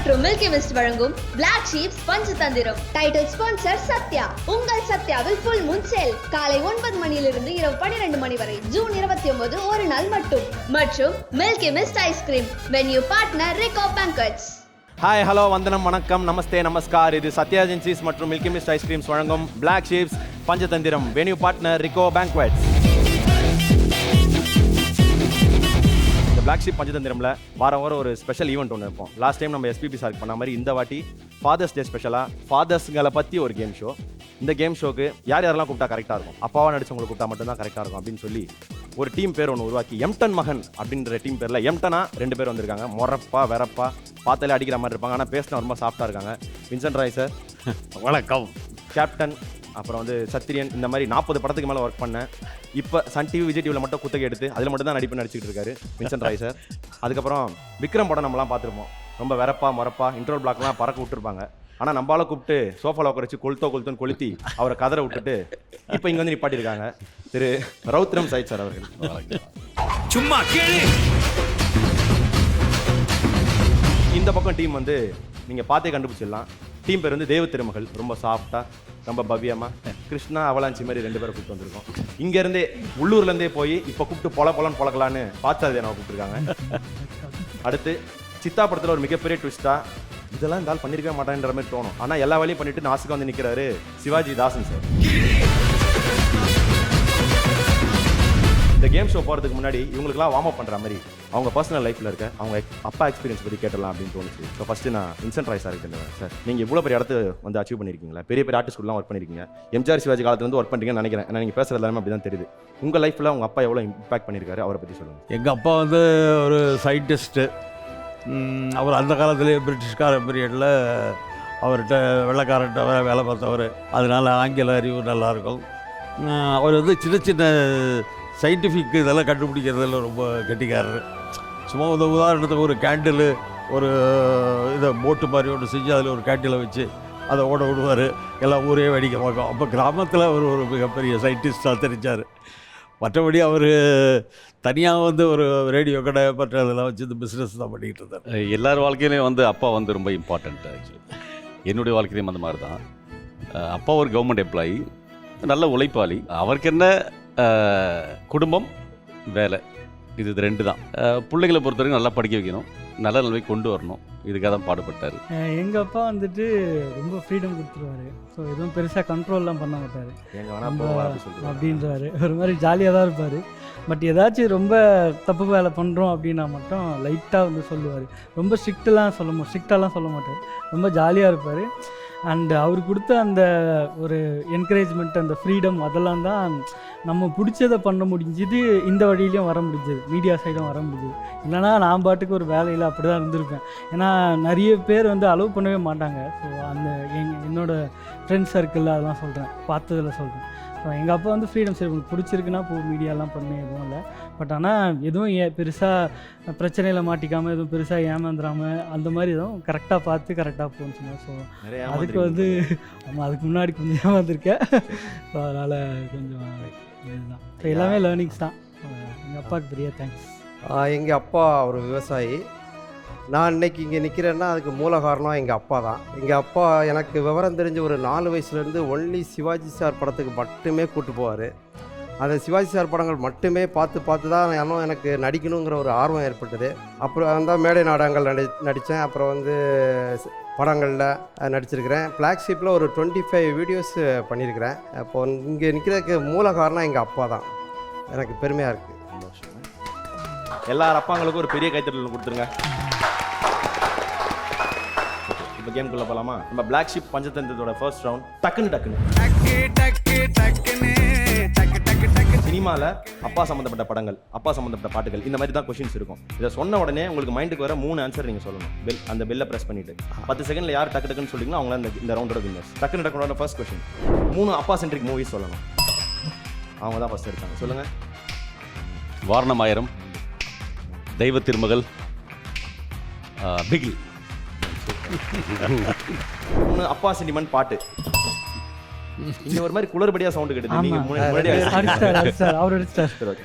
மற்றும் milky Mist வழங்கும் Black Sheep Panchathanthiram. Title sponsor Sathya. உங்கள் சத்யாவில் ஃபுல் மூன் சேல் காலை 9 மணியிலிருந்து இரவு 12 மணி வரை ஜூன் 29 ஒரு நாள் மட்டும். மற்றும் milky mist ice cream venue partner Rico banquets. Hi hello வந்தனம் வணக்கம் நமஸ்தே நமஸ்கார். இது சத்யா ஏஜென்சிஸ் மற்றும் மில்கி மிஸ்ட் ஐஸ்கிரீம்ஸ் வழங்கும் Black Sheep Panchatantram venue partner Rico banquets. இந்த Black Sheep பஞ்சதந்திரம்ல வாரம் ஒரு ஸ்பெஷல் ஈவெண்ட் ஒன்று இருப்போம். லாஸ்ட் டைம் நம்ம எஸ்பிபி சார்க்கு பண்ண மாதிரி இந்த வாட்டி ஃபாதர்ஸ் டே ஸ்பெஷலாக ஃபாதர்ஸ்களை பற்றி ஒரு கேம் ஷோ. இந்த கேம் ஷோக்கு யாரெல்லாம் கூப்பிட்டா கரெக்டாக இருக்கும், அப்பாவா நடிச்சவங்களை கூப்பிட்டா மட்டும்தான் கரெக்டாக இருக்கும் அப்படின்னு சொல்லி ஒரு டீம் பேர் ஒன்று உருவாக்கி எம்டன் மகன் அப்படின்ற டீம் பேரில் எம்டனா 2 பேர் வந்திருக்காங்க. மொரப்பா வெறப்பா பார்த்தாலே அடிக்கிற மாதிரி இருப்பாங்க, ஆனால் பேசினா ரொம்ப சாஃப்டாக இருக்காங்க. வின்சென்ட் ராய் சார் வணக்கம். கேப்டன், அப்புறம் சத்திரியன், இந்த மாதிரி 40 படத்துக்கு மேலே ஒர்க் பண்ணேன். இப்போ சன் டிவி விஜய் டிவியில் மட்டும் குத்தகை எடுத்து அதில் மட்டும் தான் நடிச்சுட்டு இருக்காரு வின்சென்ட் ராய் சார். அதுக்கப்புறம் விக்ரம் படம் நம்மலாம் பார்த்துருப்போம். ரொம்ப வெறப்பா மொரப்பா இன்ட்ரோல் பிளாக்லாம் பறக்க விட்டுருப்பாங்க. ஆனால் நம்மளால கூப்பிட்டு சோஃபாவில் உட்கார வச்சு கொளுத்தோன்னு கொளுத்தி அவரை கதரை விட்டுட்டு இப்போ இங்கே வந்து நிப்பாட்டியிருக்காங்க திரு ரவுத்ரம் சைத் சார் அவர்கள். சும்மா கேளு. இந்த பக்கம் டீம் நீங்கள் பார்த்தே கண்டுபிடிச்சிடலாம். டீம் பேர் தேவ திருமகள். ரொம்ப சாஃப்டாக ரொம்ப பவ்யமாக கிருஷ்ணா அவலாஞ்சி மாதிரி 2 பேரை கூப்பிட்டு வந்திருக்கோம். இங்கேருந்தே உள்ளூர்லேருந்தே போய் இப்போ கூப்பிட்டு பொலன்னு பொழக்கலான்னு பார்த்தாதே நான் கூப்பிட்டுருக்காங்க. அடுத்து சித்தா படத்தில் ஒரு மிகப்பெரிய ட்விஸ்ட்டாக இதெல்லாம் இந்த ஆள் பண்ணியிருக்க மாட்டான்ற மாதிரி தோணும், ஆனால் எல்லா வேலையும் பண்ணிட்டு நாசுக்கு வந்து நிற்கிறாரு சிவாஜி தாசன் சார். இந்த கேம் ஷோ போகிறதுக்கு முன்னாடி இவங்களுக்குலாம் வார்ம் அப் பண்ணுற மாதிரி அவங்க பர்சனல் லைஃப்பில் இருக்க அவங்க அப்பா எக்ஸ்பீரியன்ஸ் பற்றி கேட்டலாம் அப்படின்னு தோணுச்சு. ஸோ ஃபஸ்ட்டு நான் வின்சென்ட் ராய் சார் கேட்டேன். சார், நீங்கள் இவ்வளோ பெரிய இடத்து அச்சீவ் பண்ணியிருக்கீங்களா, பெரிய ஆர்டிஸ்ட்லாம் ஒர்க் பண்ணியிருக்கீங்க, எம்ஜிஆர் சிவாஜி காலத்துலேருந்து ஒர்க் பண்ணுறீங்கன்னு நினைக்கிறேன். ஏன்னா நீங்கள் பேசுகிறது எல்லாமே அப்படி தான் தெரியுது. உங்கள் லைஃப்பில் உங்கள் அப்பா எவ்வளோ இம்பாக்ட் பண்ணியிருக்காரு, அவரை பற்றி சொல்லுங்கள். எங்கள் அப்பா ஒரு சயின்டிஸ்ட்டு. அவர் அந்த காலத்திலே பிரிட்டிஷ்கார பீரியடில் அவர்கிட்ட வெள்ளைக்காரர்கிட்ட வேலை பார்த்தவர். அதனால் ஆங்கில அறிவு நல்லாயிருக்கும். அவர் சின்ன சயின்டிஃபிக் இதெல்லாம் கண்டுபிடிக்கிறதுல ரொம்ப கெட்டிக்காரர். சும்மா உதாரணத்துக்கு ஒரு கேண்டில், ஒரு இதை போட்டு மாதிரி ஒன்று செஞ்சு அதில் ஒரு கேண்டிலை வச்சு அதை ஓட விடுவார். எல்லாம் ஊரே வேடிக்கை பார்க்கும். அப்போ கிராமத்தில் அவர் ஒரு மிகப்பெரிய சயின்டிஸ்டாக தெரிஞ்சார். மற்றபடி அவர் தனியாக ஒரு ரேடியோ கடை மற்றதெல்லாம் வச்சு இந்த பிஸ்னஸ் தான் பண்ணிக்கிட்டு இருந்தார். எல்லார் வாழ்க்கையிலையும் அப்பா ரொம்ப இம்பார்ட்டண்ட். ஆக்சுவலி என்னுடைய வாழ்க்கையிலையும் அந்த மாதிரி தான். அப்பா ஒரு கவர்மெண்ட் எம்ப்ளாயி, நல்ல உழைப்பாளி. அவருக்கு என்ன குடும்பம் வேலை, இது 2 தான். பிள்ளைகளை பொறுத்த வரைக்கும் நல்லா படிக்க வைக்கணும், நல்ல நிலைமை கொண்டு வரணும், இதுக்காக தான் பாடுபட்டார். எங்கள் அப்பா ரொம்ப ஃப்ரீடம் கொடுத்துருவாரு. ஸோ எதுவும் பெருசாக கண்ட்ரோல்லாம் பண்ண மாட்டார். அப்படின்றாரு ஒரு மாதிரி ஜாலியாக தான் இருப்பார். பட் ஏதாச்சும் ரொம்ப தப்பு வேலை பண்ணுறோம் அப்படின்னா மட்டும் லைட்டாக சொல்லுவார். ரொம்ப ஸ்ட்ரிக்டாலாம் சொல்ல மாட்டார். ரொம்ப ஜாலியாக இருப்பார். அண்டு அவர் கொடுத்த அந்த ஒரு என்கரேஜ்மெண்ட், அந்த ஃப்ரீடம், அதெல்லாம் தான் நம்ம பிடிச்சதை பண்ண முடிஞ்சது. இந்த வழியிலையும் வர முடிஞ்சது, மீடியா சைடும் வர முடிஞ்சது. இல்லைனா நான் பாட்டுக்கு ஒரு வேலையில் அப்படி தான் இருந்திருப்பேன். ஏன்னா நிறைய பேர் அலோவ் பண்ணவே மாட்டாங்க. ஸோ அந்த என்னோடய ஃப்ரெண்ட்ஸ் சர்க்கிளில் அதெல்லாம் சொல்கிறேன், பார்த்ததில் சொல்கிறேன். ஸோ எங்கள் அப்பா ஃப்ரீடம், சரி உங்களுக்கு பிடிச்சிருக்குன்னா மீடியாலாம் பண்ண எதுவும் இல்லை. பட் ஆனால் எதுவும் பெருசாக பிரச்சனையில் மாட்டிக்காமல், எதுவும் பெருசாக ஏமாந்துடாமல், அந்த மாதிரி எதுவும் கரெக்டாக பார்த்து கரெக்டாக போச்சுங்க. ஸோ அதுக்கு ஆமாம், அதுக்கு முன்னாடி கொஞ்சம் ஏமாந்துருக்கேன். ஸோ அதனால் கொஞ்சம் இதுதான். ஸோ எல்லாமே லேர்னிங்ஸ் தான். எங்கள் அப்பாவுக்கு பெரிய தேங்க்ஸ். எங்கள் அப்பா ஒரு விவசாயி. நான் இன்றைக்கி இங்கே நிற்கிறேன்னா அதுக்கு மூல காரணம் எங்கள் அப்பா தான். எங்கள் அப்பா எனக்கு விவரம் தெரிஞ்ச ஒரு 4 வயசுலேருந்து ஒன்லி சிவாஜி சார் படத்துக்கு மட்டுமே கூப்பிட்டு போவார். அந்த சிவாஜி சார் படங்கள் மட்டுமே பார்த்து தான் எனக்கு நடிக்கணுங்கிற ஒரு ஆர்வம் ஏற்பட்டது. அப்புறம் மேடை நாடகங்கள் நடித்தேன். அப்புறம் படங்களில் நடிச்சிருக்கிறேன். பிளாக் ஷீப்பில் ஒரு 25 வீடியோஸ் பண்ணியிருக்கிறேன். அப்போ இங்கே நிற்கிறதுக்கு மூல காரணம் எங்கள் அப்பா தான். எனக்கு பெருமையாக இருக்குது. எல்லார் அப்பாங்களுக்கும் ஒரு பெரிய கைத்தட்டல் கொடுத்துருங்க. இப்போ கேம்குள்ளே போகலாமா? நம்ம Black Sheep பஞ்சதந்திரத்தோட ஃபர்ஸ்ட் ரவுண்ட். டக்குன்னு சினிமாவில் அப்பா சம்மந்தப்பட்ட படங்கள், அப்பா சம்மந்தப்பட்ட பாட்டுகள், இந்த மாதிரி தான் கொஷின்ஸ் இருக்கும். இதை சொன்ன உடனே உங்களுக்கு மைண்டுக்கு வர 3 ஆன்சர் நீங்கள் சொல்லணும். அந்த பெல்லை ப்ரெஸ் பண்ணிவிட்டு 10 செகண்டில் யார் டக்குன்னு சொல்லிங்கன்னா அவங்கள இந்த ரவுண்டோட வின்னர்ஸ். டக்குன்னு ஃபர்ஸ்ட் கொஷின். 3 அப்பா சென்ட்ரிக் மூவிஸ் சொல்லணும். அவங்க தான் ஃபர்ஸ்ட் இருக்காங்க. சொல்லுங்கள். வாரணமாயிரம், தெய்வ திருமகள், பிகில். 3 அப்பா சென்டிமெண்ட் பாட்டு. இங்க ஒரு மாதிரி குளறுபடியா சவுண்ட் கேட்டது. நீங்க முன்னாடி அவர்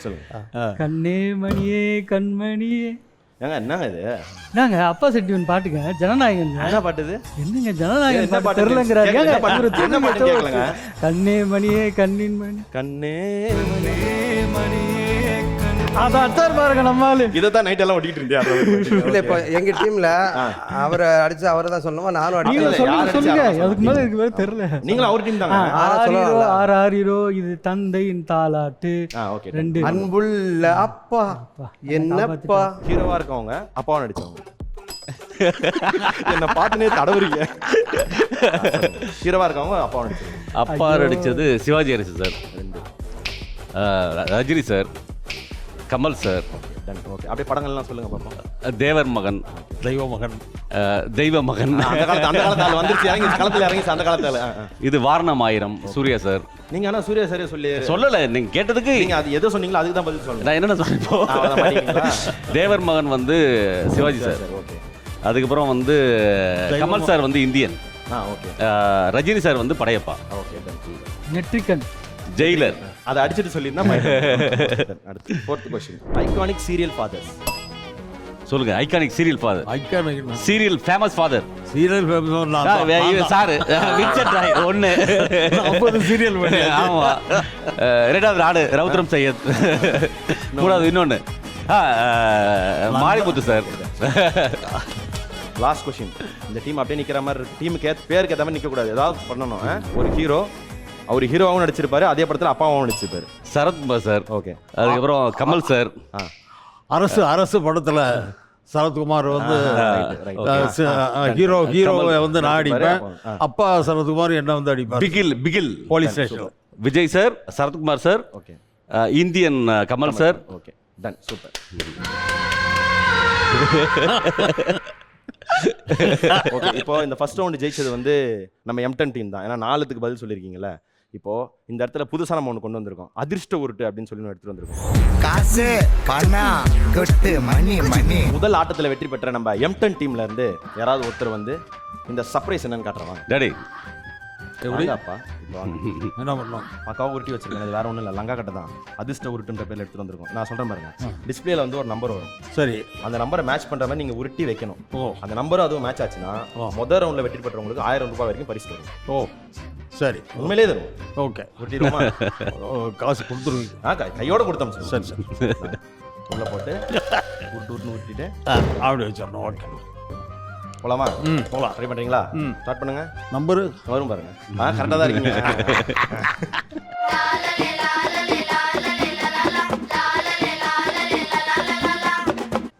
சொல்லுங்க. கண்ணே மணியே கண்மணியே ஏங்க என்னங்க இது என்னங்க அப்பா செட்டிவன் பாட்டுங்க ஜனநாயகன் என்ன பாட்டு இது என்னங்க ஜனநாயகன் என்ன பாட்டு பாட்டு தெரியலங்கிறாரு கேட்கல, ஏங்க என்ன பாட்டு? இவரு என்ன பாட்டு கேட்கலங்க? கண்ணே மணியே கண்ணின் மணி கண்ணே அதான் பாருங்க நம்மாலு இதை தான் நைட் எல்லாம் ஓட்டிட்டு இருந்தியா இல்லை இப்போ எங்கள் டீமில் அவரை அடித்து அவரை தான் சொல்லணும், நானும் நீங்க அடிச்சு யார் சொல்லுங்க அடிச்சா அதுக்கு மேல எனக்கு வேற தெரியல நீங்களும் அவர் டீம் தாங்க ஆரிரோ ஆறாரிரோ இது தந்தையின் தாலாட்டு ஓகே ரெண்டு அன்புள்ள அப்பா என்னப்பா. ஹீரோவா இருக்கவங்க அப்பாவை நடிச்சவங்க என்ன பார்த்துனே தடவுறீங்க. ஹீரோவா இருக்கவங்க அப்பாவை நடிச்சவங்க அப்பா நடிச்சது Sivaji Ganesan sir, Rajini sir, Kamal sir, okay அப்படியே படங்கள்லாம் சொல்லுங்க பாப்போம். தேவர் மகன், தெய்வ மகன், தெய்வ மகன், அந்த காலத்துல வந்துருச்சு இறங்கி களத்துல இறங்கி அந்த காலத்துல இது வாரணம் ஆயிரம், சூர்யா சார். நீங்க ஆனா சூர்யா சரியா சொல்லி சொல்லலை, நீங்கள் கேட்டதுக்கு நீங்க அது எது சொன்னீங்களோ அதுக்கு தான் பதில் சொல்லுங்க. நான் என்னென்ன சொன்னேன் இப்போ? தேவர் மகன் வந்து சிவாஜி சார், ஓகே. அதுக்கப்புறம் வந்து கமல் சார் வந்து இந்தியன், ஓகே ரஜினி சார் வந்து படையப்பா, ஓகே நெட்ரிகன், ஜெயிலர். அதை அடிச்சிட்டு சொல்லியிருந்தா அடுத்து 4th question. Iconic serial fathers சொல்லுங்க. Iconic serial father, iconic serial famous father, serial sir Vincent Roy ஒன்று, 50 சீரியல் பண்ணி. ஆமா. ரெண்டாவது நாடு ரவுத்ரம் சையத், கூடாது இன்னொன்று மாரிமுத்து சார். Last question. இந்த டீம் அப்படியே நிக்கிற மாதிரி டீமுக்கு பேருக்கு ஏற்ற மாதிரி நிக்க கூடாது, ஏதாவது பண்ணணும். ஒரு ஹீரோ, அவர் ஹீரோவாகவும் நடிச்சிருப்பாரு, அதே படத்தில் அப்பாவும் நடிச்சிருப்பாரு. Sarathkumar sir, okay. அதுக்கப்புறம் கமல் சார். அரசு படத்துல சரத்குமார் வந்து ஹீரோவை வந்து நான் அடிப்பேன், அப்பா சரத்குமார் என்ன வந்து அடிப்பார். Bigil police station. Vijay sir, Sarathkumar sir, okay. Indian Kamal sir. Okay done, super. Okay, இப்போ இந்த ஃபர்ஸ்ட் ரவுண்ட் ஜெயிச்சது வந்து நம்ம M10 டீம் தான். ஏன்னா 4க்கு பதில் சொல்லியிருக்கீங்கல்ல. இப்போ இந்த இடத்துல புதுசா நம்ம ஒன்று கொண்டு வந்திருக்கோம், அதிர்ஷ்ட உருட்டு அப்படின்னு சொல்லி எடுத்துட்டு வந்திருக்கோம். காசு பணம் கொட்டு மணி மணி. முதல் ஆட்டத்தில் வெற்றி பெற்ற நம்ம M10 டீம்ல இருந்து யாராவது ஒருத்தர் வந்து இந்த சர்ப்ரைஸ் என்னன்னு காட்டுறாங்க. டாடி அப்பா இப்போ வாங்க. என்ன பண்ணோம்? அக்காவை உருட்டி வச்சிருக்கேன், அது வேற ஒன்றும் இல்லை, லங்கா கட்டை தான். அதிர்ஷ்ட உருட்டுன்ற பேர்ல எடுத்துட்டு வந்திருக்கோம். நான் சொல்றேன் பாருங்க, டிஸ்பிளேல வந்து ஒரு நம்பர் வரும். சரி, அந்த நம்பரை மேட்ச் பண்ற மாதிரி நீங்க உருட்டி வைக்கணும். ஓ அந்த நம்பரும் அதுவும் மேட்ச் ஆச்சுன்னா முதல் ரவுண்ட்ல வெற்றி பெற்றவங்களுக்கு 1000 ரூபாய் வரைக்கும் பரிசு தரும். ஓ சரி, உண்மையிலே தரும். ஓகே. உருட்டிடுமா? காசு கொடுத்துருவீங்க? கையோட கொடுத்தோம். சரி சரி, உள்ள போட்டு உருட்டு உருட்டிட்டு அப்படி வச்சிடணும். ஓகே, போலாமா? போகலாம். ட்ரை பண்றீங்களா? ஸ்டார்ட் பண்ணுங்க. நம்பரு வரும் பாருங்க. கரெக்டாக தான் இருக்கீங்க.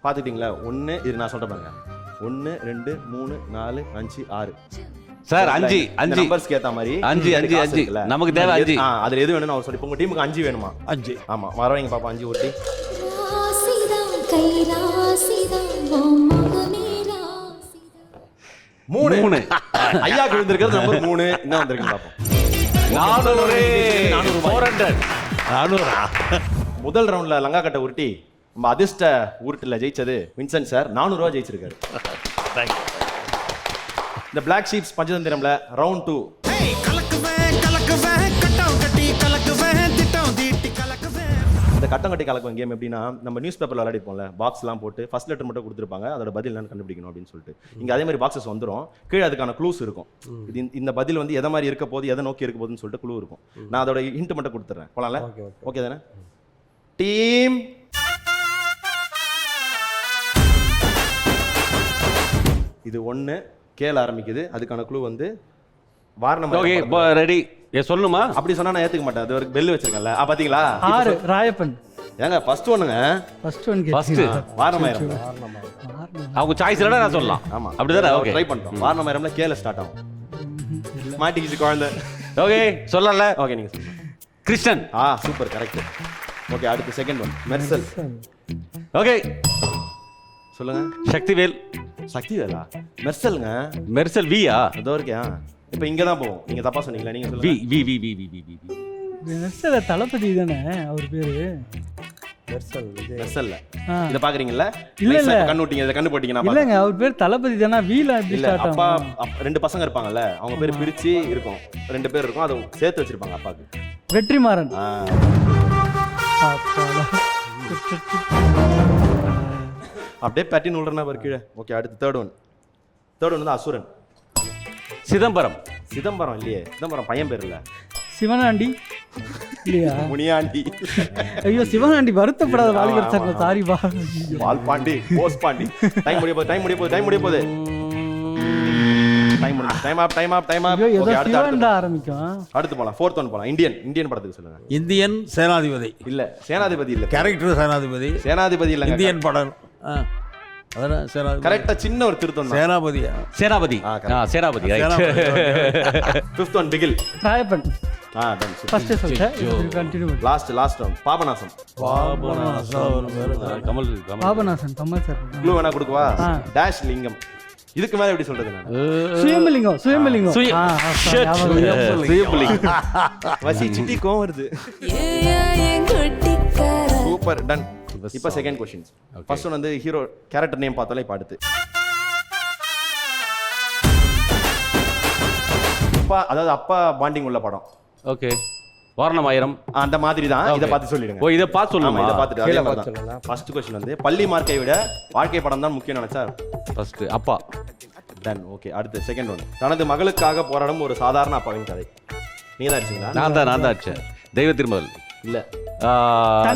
பார்த்துக்கிட்டீங்களா? 1 இது நான் சொல்கிறேன் பாருங்க. 1 2 3 4 5 6 சார், 5 நம்பர்ஸ்க்கு ஏற்ற மாதிரி 5 நமக்கு தேவை 5. அதில் எது வேணும்னு அவர் சொல்லி, உங்கள் டீமுக்கு 5 வேணுமா? 5. ஆமாம், வரவங்க பாப்பா 5 ஓட்டி. மூணு ஐயா விழுந்திருக்கிறது நம்பர் 3. என்ன வந்திருக்கு பார்ப்போம். 400. முதல் ரவுண்ட்ல லங்கா கட்டை உருட்டி நம்ம அதிர்ஷ்ட உருட்டுல ஜெயிச்சது வின்சென்ட் சார். 400 ரூபாய் ஜெயிச்சிருக்காரு. இந்த பிளாக் ஷீப்ஸ் பஞ்சதந்திரம்ல ரவுண்ட் 2. இந்த கட்டம் கட்டி கலக்கும் கேம் எப்படின்னா, நம்ம நியூஸ் பேப்பர்ல விளையாடிப்போம்ல, பாக்ஸ்லாம் போட்டு ஃபர்ஸ்ட் லெட்டர் மட்டும் கொடுத்துருப்பாங்க, அதோட பதில் என்னன்னு கண்டுபிடிக்கணும் அப்படின்னு சொல்லிட்டு. இங்க அதே மாதிரி பாக்ஸஸ் வந்துடும், கீழே அதுக்கான க்ளூஸ் இருக்கும். இது இந்த பதில் வந்து எதை மாதிரி இருக்க போது, எதை நோக்கி இருக்க போகுதுன்னு சொல்லிட்டு க்ளூ இருக்கும். நான் அதோட ஹிண்ட் மட்டும் கொடுத்துறேன். போலாம்ல? ஓகே தானே? டீம் இது 1 கேல ஆரம்பிக்குது. அதுக்கான க்ளூ வந்து வாரணம். Okay, ready. சொல்லணுமா? அப்படி சொன்னா நான் ஏத்துக்க மாட்டேன். அது ஒரு பெல் வச்சிருக்கேன்ல, பாத்தீங்களா? 6 ராயப்பன். ஏங்க ஃபர்ஸ்ட் ஒன்னுங்க, ஃபர்ஸ்ட் ஒன் ஃபர்ஸ்ட் வாரணமாயிரம். அவங்க சாய்ஸ் இல்ல, நான் சொல்லலாம். ஆமா, அப்படிதானே? ஓகே, ட்ரை பண்ணிட்டோம். வாரணமாயிரம்ல கேல ஸ்டார்ட் ஆகும். மாட்டிக்கிச்சு குழந்தை. ஓகே, சொல்லல. ஓகே, நீங்க சொல்லுங்க. கிருஷ்ணன். Super, correct. ஓகே, அடுத்து செகண்ட் ஒன் மெர்சல். ஓகே, சொல்லுங்க. சக்திவேல். சக்திவேலா? மெர்சல்ங்க. மெர்சல் வியா? அதோ இருக்கே. இப்போ இங்க தான் போவோம். நீங்க தப்பா சொன்னீங்களா? நீங்க வி சொல்லுங்க. V V V V V V நெர்சல தளபதி தானே அவர் பேரு? மெர்சல்ல இத பாக்குறீங்கல்ல? இல்ல இல்ல, கண்ணுட்டீங்க, இத கண்ணு போட்டீங்க. நான் இல்லங்க, அவர் பேர் தளபதி தானே. வீல அப்படி இல்ல, ஸ்டார்ட் அப்பா ஆகும். 2 பசங்க இருப்பாங்கல்ல, அவங்க பேர் பிரிச்சு இருக்கும். 2 பேர் இருக்கும், அதை சேர்த்து வச்சிருப்பாங்க அப்பாக்கு. வெற்றிமாறன். அப்படியே பேட்டின் விடுறனா பாரு கீழே. ஓகே, அடுத்து தேர்ட் ஒன் வந்து அசுரன். சிதம்பரம். சிதம்பரம் இல்லையே, சிதம்பரம் பையன் பேர் இல்ல, சிவனாண்டி இல்லையா? முனியாண்டி. ஐயோ சிவனாண்டி வருத்தப்படாத வாலிபர் சங்கம், சாரிப்பா. வால்பாண்டி, போஸ் பாண்டி. டைம் முடிய போகுது. ஐயோ ஏதோ சிவன்டா ஆரம்பிக்கும். அடுத்து போலாம், ஃபோர்த் ஒன் போலாம். இந்தியன் படத்துக்கு சொல்லுங்க. இந்தியன் சேனாதிபதி இல்ல, சேனாதிபதி இல்ல. கேரக்டர் சேனாதிபதி இல்ல. இந்தியன் படம். அதான சேனாதிபதி. கரெக்டா, சின்ன ஒரு திருத்தம் தான். சேனாபதியா? Senapathi. Senapathi. Fifth one Bigil. Rayappan. Done. First சொல்லிட்டேன், கண்டினியூ பண்ணு. Last one Papanasam. Kamal. Papanasan Kamal sir. Clue வேணா கொடுக்கவா? டேஷ் லிங்கம். இதுக்கு மேல எப்படி சொல்றது நான்? சுயம்பலிங்கம். வசி சிட்டி கோவம் வருது. Super, done. இப்போ செகண்ட் क्वेश्चन. ஃபர்ஸ்ட் ஒன் வந்து ஹீரோ கேரக்டர் நேம் பார்த்தாலே இப்ப அடுத்து அப்பா பாண்டிங் உள்ள படம். ஓகே, வாரணமாயிரம். அந்த மாதிரி தான். இத பார்த்து சொல்லிடுங்க. ஓ, இத பார்த்து சொல்லுமா? இத பார்த்துட்டு ஃபர்ஸ்ட் क्वेश्चन வந்து பள்ளி மார்க்கை விட வாழ்க்கை படம் தான் முக்கியம் நினைச்சா ஃபர்ஸ்ட் அப்பா. டன். ஓகே, அடுத்து செகண்ட் ஒன். தனது மகளுக்காக போராடும் ஒரு சாதாரண அப்பாவின் கதை. நீங்க தான் அடிச்சீங்களா? நான் தான் அடிச்சேன். தெய்வ திருமகள். இல்ல,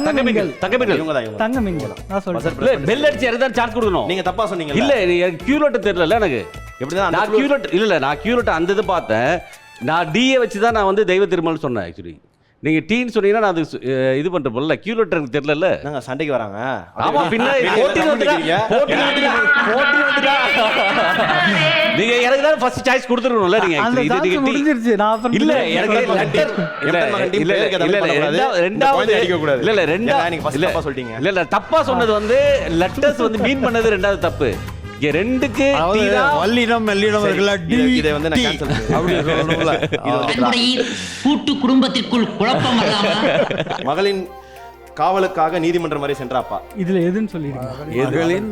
தங்கமிங்கல். இவங்க தான். தங்கமிங்கல். நான் சொல்றேன். இல்ல, பெல் அடிச்சு எனக்கு தான் சான்ஸ் கொடுக்கணும். நீங்க தப்பா சொன்னீங்க. இல்ல, எனக்கு கியூலெட் தெரியல எனக்கு. எப்படிதான் நான் கியூலெட் நான் கியூலெட் அந்த இது பார்த்தேன். நான் டிஏ வச்சு தான் நான் வந்து தெய்வ திருமகள் சொன்னேன். ஆக்சுவலி நீங்க டீன்னு சொன்னீங்கன்னா நான் அது இது பண்ற போல கியூலெட் எனக்கு தெரியல. நாங்க சண்டைக்கு வராங்க. ஆமா, பின்ன போட்டி வந்துட்டா நீங்க எனக்கு தான் ஃபர்ஸ்ட் சாய்ஸ் கொடுத்துறணும்ல. நீங்க இது முடிஞ்சிருச்சு. நான் அப்புறம் இல்ல, எனக்கு லெட்டர் ரெண்டாவது அடிக்க கூடாது. இல்ல ரெண்டாவது ஃபர்ஸ்ட் தப்பா சொல்லிட்டீங்க. இல்ல தப்பா சொன்னது வந்து லெட்டர்ஸ் வந்து மீன் பண்ணது ரெண்டாவது தப்பு. இங்க ரெண்டுக்கு வல்லினம் மெல்லினம் இதை வந்து நான் கேன்சல் கூட்டு குடும்பத்திற்குள் குழப்பம் வராம மகளின் காவலுக்காக நீதிமன்றம் வரை சென்ற அப்பா. இதுல எதுன்னு சொல்லிடுங்க. மகளின்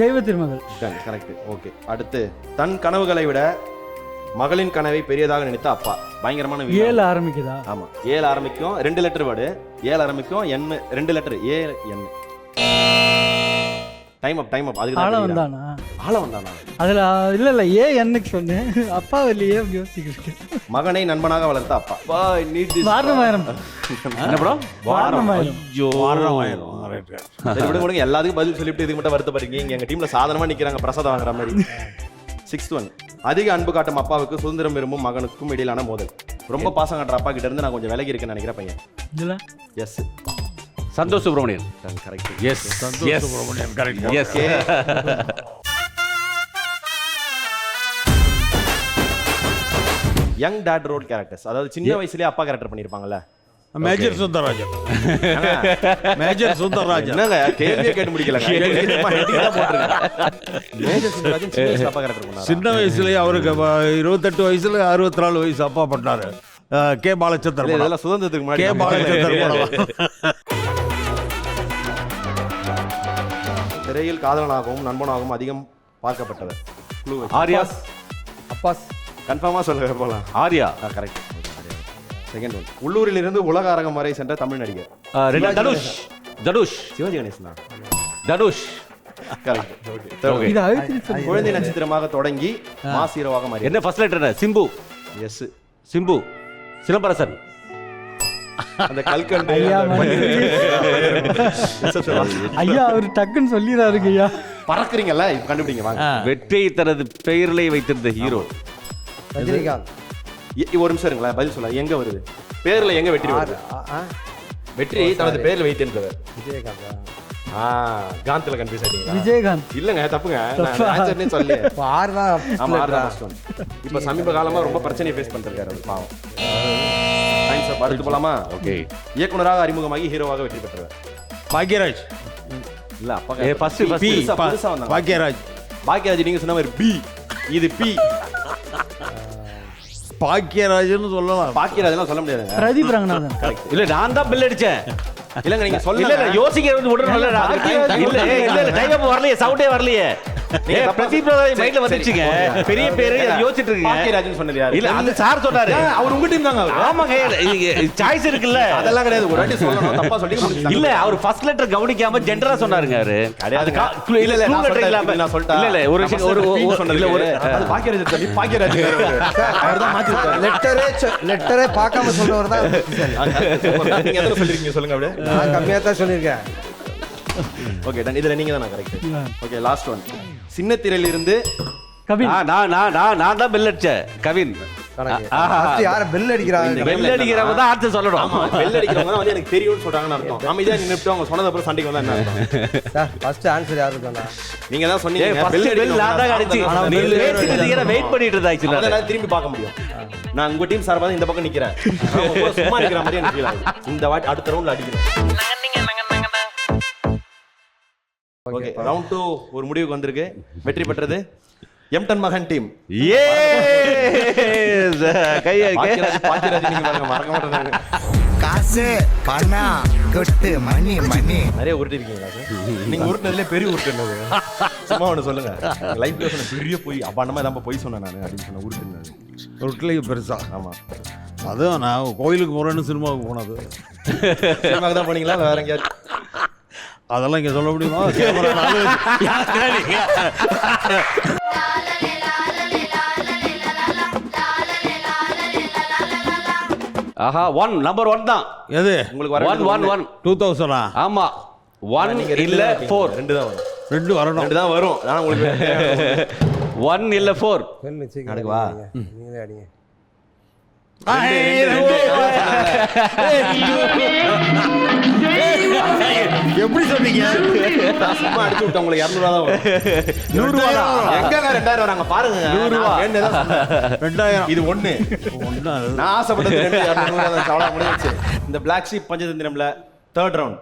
தெய்வ திருமகள். கரெக்ட். ஓகே, அடுத்து தன் கனவுகளை விட மகளின் கனவை பெரியதாக நினைத்த அப்பா. பயங்கரமான 7 ஆரம்பிக்குதா? ஆமா, 7 ஆரம்பிக்கும். 2 லெட்டர் வேர்டு. 7 ஆரம்பிக்கும். N 2 letter. A N. Time up. அதுக்கு ஆள வந்தானா? அதுல இல்ல ஏ என்னக்கு சொன்னேன். அப்பா இல்லையே அப்படி யோசிக்கிறேன். மகனை நண்பனாக வளர்த்த அப்பா. வாரணமாயிரம். என்ன படம்? வாரணமாயிரம். ஐயோ, சரி விடுங்க, எல்லாத்துக்கும் பதில் சொல்லிட்டு இதுக்கு மட்டும் வருத்தப்படுறீங்க. இங்க எங்க டீம்ல சாதாரணமா நிக்கிறாங்க, பிரசாதம் வாங்குற மாதிரி. 6th one. அதிக அன்பு காட்டும் அப்பாவுக்கு சுதந்திரம் விரும்பும் மகனுக்கும் இடையிலான மோதல். ரொம்ப பாசம் காட்டுற அப்பா கிட்ட இருந்து நான் கொஞ்சம் விலகி இருக்கேன்னு நினைக்கிற பையன். இதுல yes, Santhosh Subramanian. Correct. Yes, Santhosh Subramanian. Correct. Yes. Young dad role characters, அதாவது சின்ன வயசுலயே அப்பா கேரக்டர் பண்ணிருப்பாங்கல்ல. மேஜர் சுந்தரராஜன். மேஜர் சுந்தரராஜன். என்னங்க கேள்வியே கேட்டு முடிக்கலங்க. மேஜர் சுந்தரராஜன் சின்ன வயசுல அப்பா கேரக்டர் பண்ணாரு. சின்ன வயசுலயே அவருக்கு 28 வயசுல 64 வயசு அப்பா பண்ணாரு. கே பாலச்சந்தர். இதெல்லாம் சுதந்திரத்துக்கு முன்னாடி. கே பாலச்சந்தர். திரையில் காதலனாகவும் நண்பனாகவும் அதிகம் பார்க்கப்பட்டவர். ஆர்யா. அப்பாஸ். கன்ஃபார்மா சொல்லுங்க போலாம். ஆர்யா. கரெக்ட். Second one. உள்ளூரில் இருந்து உலக அரங்கம் வரை சென்ற தமிழ் நடிகர். தனுஷ். சிவாஜி கணேசன். தனுஷ். கரெக்ட். இது அழுத்தி குழந்தை நட்சத்திரமாக தொடங்கி மாஸ் ஹீரோவாக மாறி. என்ன first letter? Simbu. Yes, Simbu. Silambarasan. அந்த கல்கண்டு. ஐயா அவர் டக்குன்னு சொல்லிடுறாருங்க. ஐயா பறக்குறீங்கல்ல, இப்ப கண்டுபிடிங்க வாங்க. வெற்றியை தனது பெயரிலே வைத்திருந்த ஹீரோ ரஜினிகாந்த். ஒரு நிமிஷம் இருங்களேன், பதில் சொல்ல. எங்க வருது பேர்ல? எங்க வெற்றி வருது? வெற்றி தனது பேர்ல வைத்திருந்தவர் விஜயகாந்த். காந்த்ல கன்ஃபியூஸ் ஆயிட்டீங்களா? விஜயகாந்த். இல்லங்க, தப்புங்க. நான் ஆன்சர்னே சொல்லல. ஆமா, 6 தான் ஃபர்ஸ்ட் ஒன். இப்போ சமீப காலமா ரொம்ப பிரச்சனையை ஃபேஸ் பண்ணிருக்காரு அவர், பாவம். டைம்ஸ் அப். அடுத்து போலாமா? ஓகே. இயக்குனராக அறிமுகமாகி ஹீரோவாக வெற்றி பெற்றவர். பாக்யராஜ். இல்ல, அப்பா ஃபர்ஸ்ட் புதுசா வந்தாங்க. பாக்யராஜ். பாக்யராஜ் நீங்க சொன்ன மாதிரி பி. இது பி. பாக்யராஜ்னு சொல்லலாம். பாக்யராஜ்லாம் சொல்ல முடியாதுங்க. பிரதீப் ரங்கநாதன். கரெக்ட். இல்ல, நான் தான் பில் அடிச்சேன். இல்லங்க, நீங்க இல்ல சொல்லுங்க. யோசிக்கிறது உடனே இல்ல டைம் வரலையே, சவுண்டே வரலையே. பிரதீப் மைண்ட்ல வந்துச்சுங்க. பெரிய பேரு யோசிச்சுட்டு இருக்கீங்க. பாக்கியராஜன் சொன்னது யாரு? இல்ல அது சார் சொன்னாரு. அவர் உங்க டீம் தாங்க. ஆமாங்க, சாய்ஸ் இருக்குல்ல. அதெல்லாம் கிடையாது. ஒரு வாட்டி சொல்லணும், தப்பா சொல்லி இல்ல அவர் ஃபர்ஸ்ட் லெட்டர் கவனிக்காம ஜெனரலா சொன்னாருங்க அவரு. இல்ல இல்ல நான் சொல்லிட்டேன். இல்ல இல்ல ஒரு இல்ல ஒரு அது பாக்கியராஜன் தம்பி, பாக்கியராஜன் அவர்தான் மாத்தி விட்டாரு. லெட்டரே பார்க்காம சொல்றவர் தான். நீங்க எதை சொல்லிருக்கீங்க சொல்லுங்க அப்படியே. நான் கம்மியா தான் சொல்லியிருக்கேன். ஓகே டன், இதுல நீங்க தான் கரெக்ட். Okay last one. சின்ன திரையில இருந்து கவின். நான் தான் பெல் அடிச்சேன். கவின் யார பெல் அடிக்கிறாங்க? பெல் அடிக்கிறவங்க தான் ஆர்ட் சொல்லணும். ஆமா, பெல் அடிக்கிறவங்க வந்து எனக்கு தெரியும்னு சொல்றாங்கன்னு அர்த்தம். அமைதியா நின்னுட்டு அவங்க சொன்னத அப்புறம் சண்டைக்கு வந்தா என்ன அர்த்தம்? சார் ஃபர்ஸ்ட் ஆன்சர் யாரு சொன்னா? நீங்க தான் சொன்னீங்க. பெல் அடிக்கிறவங்க நான் தான் அடிச்சு. நீங்க பேசிட்டு வெயிட் பண்ணிட்டு இருந்தா ஆக்சுவலா. அதனால திரும்பி பார்க்க முடியும். நான் உங்க டீம் சார்பா இந்த பக்கம் நிக்கிறேன். சும்மா நிக்கிற மாதிரி எனக்கு ஃபீல் ஆகுது. இந்த வாட்டி அடுத்த ரவுண்ட்ல அடிக்கணும். ஓகே, ரவுண்ட் 2 ஒரு முடிவுக்கு வந்திருக்கு. வெற்றி பெற்றது எம்டன் மகன் டீம். ஏ கையா பாக்கியராஜ் நீங்க பாருங்க, மறக்க மாட்டேங்க. காசு பணம் கொட்டு மணி மணி. நிறைய உருட்டி இருக்கீங்களா சார்? நீங்க உருட்டினதுல பெரிய உருட்டுனது சும்மா ஒன்று சொல்லுங்க. லைஃப்ல சொன்ன பெரிய போய் அபாண்டமா தான் போய் சொன்னேன் நான் அப்படின்னு சொன்ன உருட்டுனது. ரொட்டிலையும் பெருசா. ஆமா, அதுவும் நான் கோயிலுக்கு போகிறேன்னு சினிமாவுக்கு போனது. சினிமாவுக்கு தான் போனீங்களா வேற எங்கேயாவது? அதெல்லாம் இங்கே சொல்ல முடியுமா? ஆஹா, நம்பர் 1 தான். எது உங்களுக்கு வர 1 2000? ஆமா, 1 இல்ல 4. 2 தான் வரும். 2 வரணும். 2 தான் வரும். ஆனா உங்களுக்கு 1 இல்ல 4. அடுக்குவா நீங்களே அடிங்க. எப்படி சொன்னீங்க? நான் சும்மா அடிச்சு விட்டேன். உங்களுக்கு 200 தான் வரும். 100 ரூபா எங்க 2000 வராங்க பாருங்க. 100 ரூபா 2000. இது ஒண்ணு. நான் ஆசைப்பட்டது 200 சவளா முடிஞ்சிச்சு. இந்த பிளாக் ஷீப் பஞ்சதந்திரம்ல 3rd ரவுண்ட்.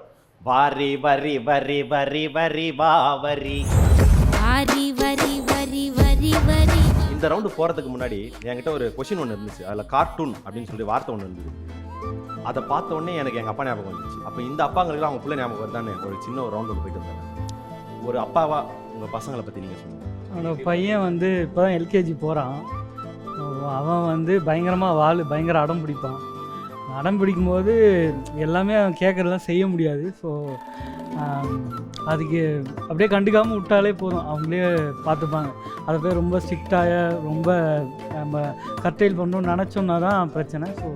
வாரி வரி வரி வரி வரி வா வரி. வாரி வரி வரி வரி வரி. இந்த ரவுண்டு போறதுக்கு முன்னாடி என்கிட்ட ஒரு கொஸ்டின் ஒன்று இருந்துச்சு. அதில் கார்ட்டூன் அப்படின்னு சொல்லி வார்த்தை ஒன்று இருந்தது. அதை பார்த்த உடனே எனக்கு எங்கள் அப்பா ஞாபகம் வந்துச்சு. அப்போ இந்த அப்பாங்களுக்கு அவங்க பிள்ளை ஞாபகம் வருதான்னு ஒரு சின்ன ஒரு ரவுண்ட் ஒன்று போயிட்டு வந்தாங்க. ஒரு அப்பாவா உங்கள் பசங்களை பற்றி நீங்கள் சொல்லுங்கள். அவனோட பையன் வந்து இப்போ தான் எல்கேஜி போகிறான். அவன் வந்து பயங்கரமாக பயங்கர அடம் பிடிப்பான். அடம் பிடிக்கும்போது எல்லாமே அவன் கேட்குறதெல்லாம் செய்ய முடியாது. ஸோ அதுக்கு அப்படியே கண்டுக்காமல் விட்டாலே போதும், அவங்களே பார்த்துப்பாங்க. அதை போய் ரொம்ப ஸ்ட்ரிக்டாக ரொம்ப நம்ம கர்டைல் பண்ணணும்னு நினச்சோம்னா தான் பிரச்சனை. ஸோ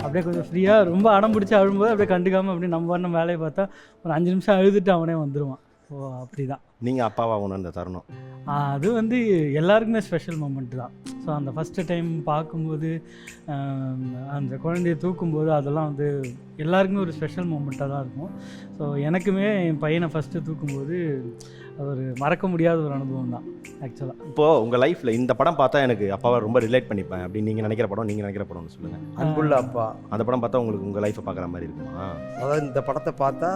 அப்படியே கொஞ்சம் ஃப்ரீயாக ரொம்ப அடம் பிடிச்சி அழும்போது அப்படியே கண்டுக்காமல் அப்படியே நம்ம வேலையை பார்த்தா ஒரு 5 நிமிஷம் அழுதுட்டு அவனே வந்துடுவான். ஸோ அப்படி தான் நீங்கள் அப்பாவா உணர்ந்த தருணம் அது வந்து எல்லாருக்குமே ஸ்பெஷல் மூமெண்ட் தான். ஸோ அந்த ஃபஸ்ட்டு டைம் பார்க்கும்போது அந்த குழந்தைய தூக்கும்போது அதெல்லாம் வந்து எல்லாருக்குமே ஒரு ஸ்பெஷல் மூமெண்ட்டாக தான் இருக்கும். ஸோ எனக்குமே என் பையனை ஃபஸ்ட்டு தூக்கும்போது ஒரு மறக்க முடியாத ஒரு அனுபவம் தான் ஆக்சுவலாக. இப்போது உங்கள் லைஃப்பில் இந்த படம் பார்த்தா எனக்கு அப்பாவை ரொம்ப ரிலேட் பண்ணிப்பேன் அப்படின்னு நீங்கள் நினைக்கிற படம், நீங்கள் நினைக்கிற படம்னு சொல்லுங்கள். அன்புள்ள அப்பா. அந்த படம் பார்த்தா உங்களுக்கு உங்கள் லைஃப்பை பார்க்குற மாதிரி இருக்குமா? அதாவது இந்த படத்தை பார்த்தா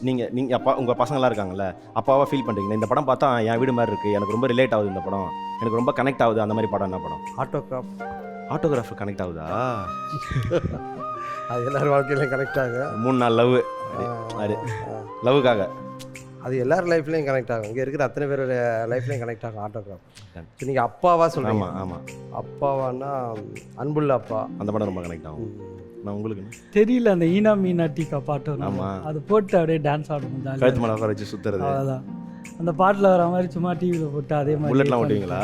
நீங்கள் அப்பா உங்கள் பசங்களாம் இருக்காங்கல்ல, அப்பாவா ஃபீல் பண்ணுறீங்க இந்த படம் பார்த்தா என் வீடு மாதிரி இருக்குது, எனக்கு ரொம்ப ரிலேட் ஆகுது, இந்த படம் எனக்கு ரொம்ப கனெக்ட் ஆகுது, அந்த மாதிரி படம் என்ன படம்? ஆட்டோகிராஃப் கனெக்ட் ஆகுதா? அது எல்லாரும் வாழ்க்கையிலையும் கனெக்ட் ஆகும். 3 நாள் லவ், அது லவ்வுக்காக அது எல்லார் லைஃப்லையும் கனெக்ட் ஆகும். இங்கே இருக்கிற அத்தனை பேரோட லைஃப்லையும் கனெக்ட் ஆகும் ஆட்டோகிராஃப். இப்போ நீங்கள் அப்பாவா சொல்லுங்க. ஆமாம் அப்பாவானா அன்புள்ள அப்பா அந்த படம் ரொம்ப கனெக்ட் ஆகும். நான் உங்களுக்கு தெரியல, அந்த ஈனா மீனா டீக்கா பாட்டு அது போட்டு அப்படியே டான்ஸ் ஆடணும், கழுத்து மலை உட்கார வச்சு சுற்றுறது. அவ்வளோதான் அந்த பாட்டில் வர மாதிரி சும்மா டிவியில் போட்டு அதே மாதிரி. புல்லட்லாம் ஓட்டுவீங்களா?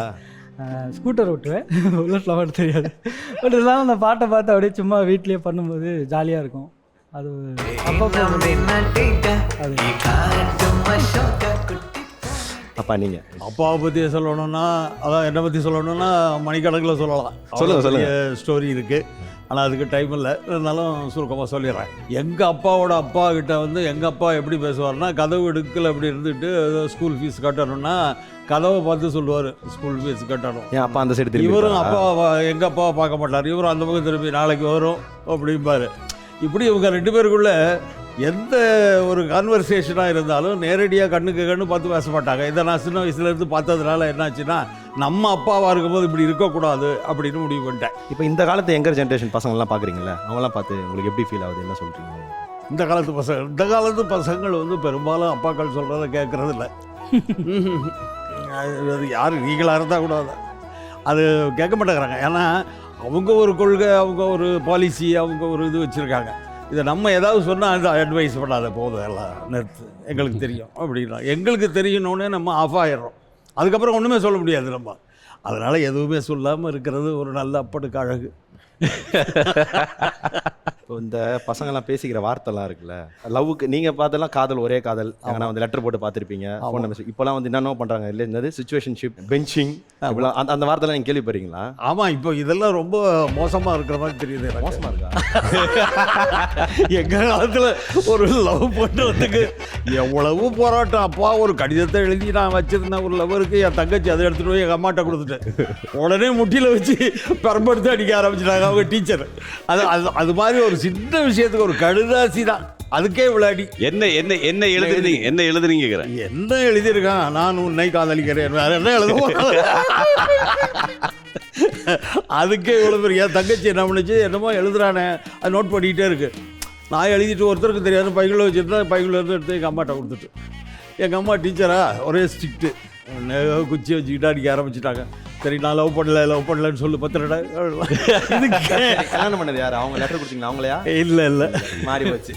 ஸ்கூட்டர் ஓட்டுவேன், புல்லட்லாம் ஓட்ட தெரியாது. பட் இருந்தாலும் அந்த பாட்டை பார்த்து அப்படியே சும்மா வீட்லேயே பண்ணும்போது ஜாலியாக இருக்கும். அது அப்பா நீங்கள் அப்பாவை பற்றி சொல்லணும்னா, அதான் என்னை பற்றி சொல்லணும்னா மணிக்கணக்கில் சொல்லலாம். சொல்லுங்க. ஸ்டோரி இருக்குது, ஆனால் அதுக்கு டைம் இல்லை. இருந்தாலும் சுருக்கமாக சொல்லிடுறேன். எங்கள் அப்பாவோட அப்பா கிட்ட வந்து எங்கள் அப்பா எப்படி பேசுவார்னா, கதவு எடுக்கல அப்படி இருந்துட்டு ஏதோ ஸ்கூல் ஃபீஸ் கட்டணும்னா கதவை பார்த்து சொல்லுவார் ஸ்கூல் ஃபீஸ் கட்டணும். என் அப்பா அந்த சைடு இவரும் அப்பா எங்கள் அப்பாவை பார்க்க மாட்டார், இவரும் அந்த பக்கம் திரும்பி நாளைக்கு வரும் அப்படிம்பார். இப்படி இவங்க 2 பேருக்குள்ள எந்த ஒரு கான்வர்சேஷனாக இருந்தாலும் நேரடியாக கண்ணுக்கு கண்ணு பார்த்து பேச மாட்டாங்க. இதை நான் சின்ன வயசுலேருந்து பார்த்ததுனால என்னாச்சுன்னா, நம்ம அப்பாவாக இருக்கும்போது இப்படி இருக்கக்கூடாது அப்படின்னு முடிவு பண்ணிட்டேன். இப்போ இந்த காலத்து யங்கர் ஜென்ரேஷன் பசங்கள்லாம் பார்க்குறீங்களா, அவங்களாம் பார்த்து உங்களுக்கு எப்படி ஃபீல் ஆகுது, என்ன சொல்கிறீங்க? இந்த காலத்து பசங்கள் வந்து பெரும்பாலும் அப்பாக்கள் சொல்கிறத கேட்குறதில்ல. அது யார் நீங்களாக இருந்தால் கூட அது கேட்க மாட்டேங்கிறாங்க. ஏன்னா அவங்க ஒரு கொள்கை, அவங்க ஒரு பாலிசி, அவங்க ஒரு இது வச்சுருக்காங்க. இதை நம்ம ஏதாவது சொன்னால் அது அட்வைஸ் பண்ணாத போதும், எல்லாம் நிறுத்து, எங்களுக்கு தெரியும் அப்படின்னா. எங்களுக்கு தெரியணுன்னே நம்ம ஆஃப் ஆகிடுறோம். அதுக்கப்புறம் ஒன்றுமே சொல்ல முடியாது நம்ம. அதனால் எதுவுமே சொல்லாமல் இருக்கிறது ஒரு நல்ல அப்பனுக்கு அழகு. இந்த பசங்கள்லாம் பேசிக்கிற வார்த்தைலாம் இருக்குல்ல, லவ்வுக்கு நீங்கள் பார்த்தெல்லாம் காதல் ஒரே காதல், ஆனால் வந்து லெட்டர் போட்டு பார்த்துருப்பீங்க, ஃபோன் மெசேஜ். இப்போலாம் வந்து என்னென்ன பண்ணுறாங்க இல்லை, என்னது சிச்சுவேஷன்ஷிப், பெஞ்சிங், அந்த அந்த வார்த்தைலாம் நீங்கள் கேள்விப்படுறீங்களா? ஆமாம், இப்போ இதெல்லாம் ரொம்ப மோசமாக இருக்கிற மாதிரி தெரியுது. மோசமாக இருக்கா? எங்கள் காலத்தில் ஒரு லவ் பண்ணுறதுக்கு எவ்வளவு போராட்டம். அப்பா ஒரு கடிதத்தை எழுதி நான் வச்சுருந்தேன் ஒரு லவருக்கு, என் தங்கச்சி அதை எடுத்துகிட்டு போய் எங்கள் அம்மாட்ட கொடுத்துட்டேன். உடனே முட்டியில் வச்சு பெரம்படுத்து அடிக்க ஆரம்பிச்சிட்டாங்க அவங்க டீச்சர். அது மாதிரி ஒரு சின்ன விஷயத்துக்கு ஒரு கடுதாசி தான், அதுக்கே விளையாடி என்ன எழுதுறீங்க என்ன எழுதியிருக்கான், நான் உன்னை காதலிக்கிறேன், வேற என்ன எழுதுவோம். அதுக்கே இவ்வளோ பெரிய என் தங்கச்சி என்ன பண்ணுச்சு, என்னமோ எழுதுறானே அது நோட் பண்ணிக்கிட்டே இருக்கு. நான் எழுதிட்டு ஒருத்தருக்கு தெரியாது பைக்குள்ள வச்சுருந்தா பைக்குள்ள இருந்து எடுத்து எங்கள் அம்மாட்ட கொடுத்துட்டு. எங்கள் அம்மா டீச்சரா ஒரே ஸ்ட்ரிக்ட்டு, குச்சி வச்சுக்கிட்டு அடிக்க ஆரம்பிச்சிட்டாங்க. சரி நான் லவ் பண்ணலன்னு சொல்லு பத்திரடா. கல்யாணம் பண்ணது யார்? அவங்க லெட்டர் கொடுத்தீங்களா அவங்களையா? இல்லை மாறிடுச்சு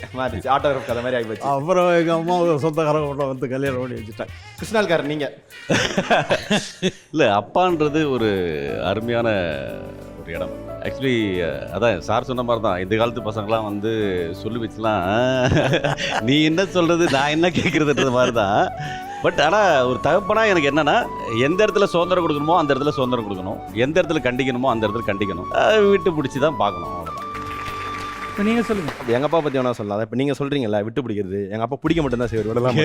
ஆட்டோகிராஃப் கதை மாதிரி ஆகிப்போச்சு. அப்புறம் எங்கள் அம்மா சொந்தக்காரங்க வந்து கல்யாணம் பண்ணி வச்சுட்டாங்க. கிருஷ்ணால்காரர் நீங்கள் இல்லை, அப்பான்றது ஒரு அருமையான ஒரு இடம். ஆக்சுவலி அதான் சார் சொன்ன மாதிரி தான், இந்த காலத்து பசங்களாம் வந்து சொல்லி வச்சுலாம் நீ என்ன சொல்கிறது நான் என்ன கேட்குறதுன்றது மாதிரி தான். பட் ஆனால் ஒரு தகப்பனா எனக்கு என்னென்னா, எந்த இடத்துல சுதந்திரம் கொடுக்கணுமோ அந்த இடத்துல சுதந்திரம் கொடுக்கணும், எந்த இடத்துல கண்டிக்கணுமோ அந்த இடத்துல கண்டிக்கணும், விட்டு பிடிச்சி தான் பார்க்கணும், அவ்வளோதான். இப்போ நீங்கள் சொல்லுங்கள். எங்கள் அப்பா பற்றி வேணா சொல்லலாம். இப்போ நீங்கள் சொல்கிறீங்கல்ல விட்டு பிடிக்கிறது, எங்கள் அப்பா பிடிக்க மட்டும்தான் செய்வார், விடலாம்.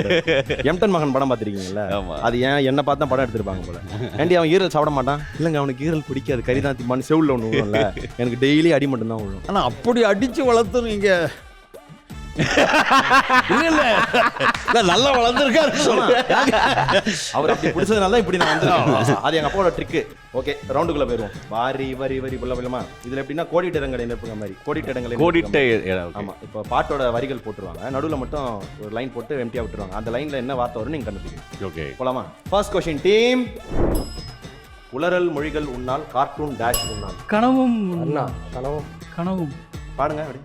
எம்டன் மகன் படம் பார்த்துருக்கீங்கல்ல, அது என்ன பார்த்து தான் படம் எடுத்துருப்பாங்க போல. ஏன்டி அவன் ஈரல் சாப்பிட மாட்டான்? இல்லைங்க அவனுக்கு ஈரல் பிடிக்காது, கறி தான் திம்பான்னு செவுளில் ஒன்று விழும்ல, எனக்கு டெய்லி அடி மட்டும்தான் விழும். ஆனால் அப்படி அடித்து வளர்த்து நீங்கள் இல்ல நல்லா வளர்ந்துருக்காரு. அவர் அப்படி பிடிச்சதுனால இப்படி நான் வந்து அது எங்கள் அப்பாவோட ட்ரிக்கு. ஓகே, ரவுண்டுக்குள்ளே போயிடுவோம். வரி புள்ளமா இதில் எப்படின்னா கோடிட்ட இடங்களை நிரப்புங்க மாதிரி, கோடிட்ட ஆமாம். இப்போ பாட்டோட வரிகள் போட்டுருவாங்க, நடுவில் மட்டும் ஒரு லைன் போட்டு எம்டியாக விட்டுருவாங்க. அந்த லைனில் என்ன வார்த்தை வரும் நீங்கள் கண்டுபிடிங்க. ஓகே, போலாமா? First question team. உளறல் மொழிகள் உன்னால், கார்ட்டூன் டேஷ் உன்னால். கனவும் கனவும் பாடுங்க அப்படி.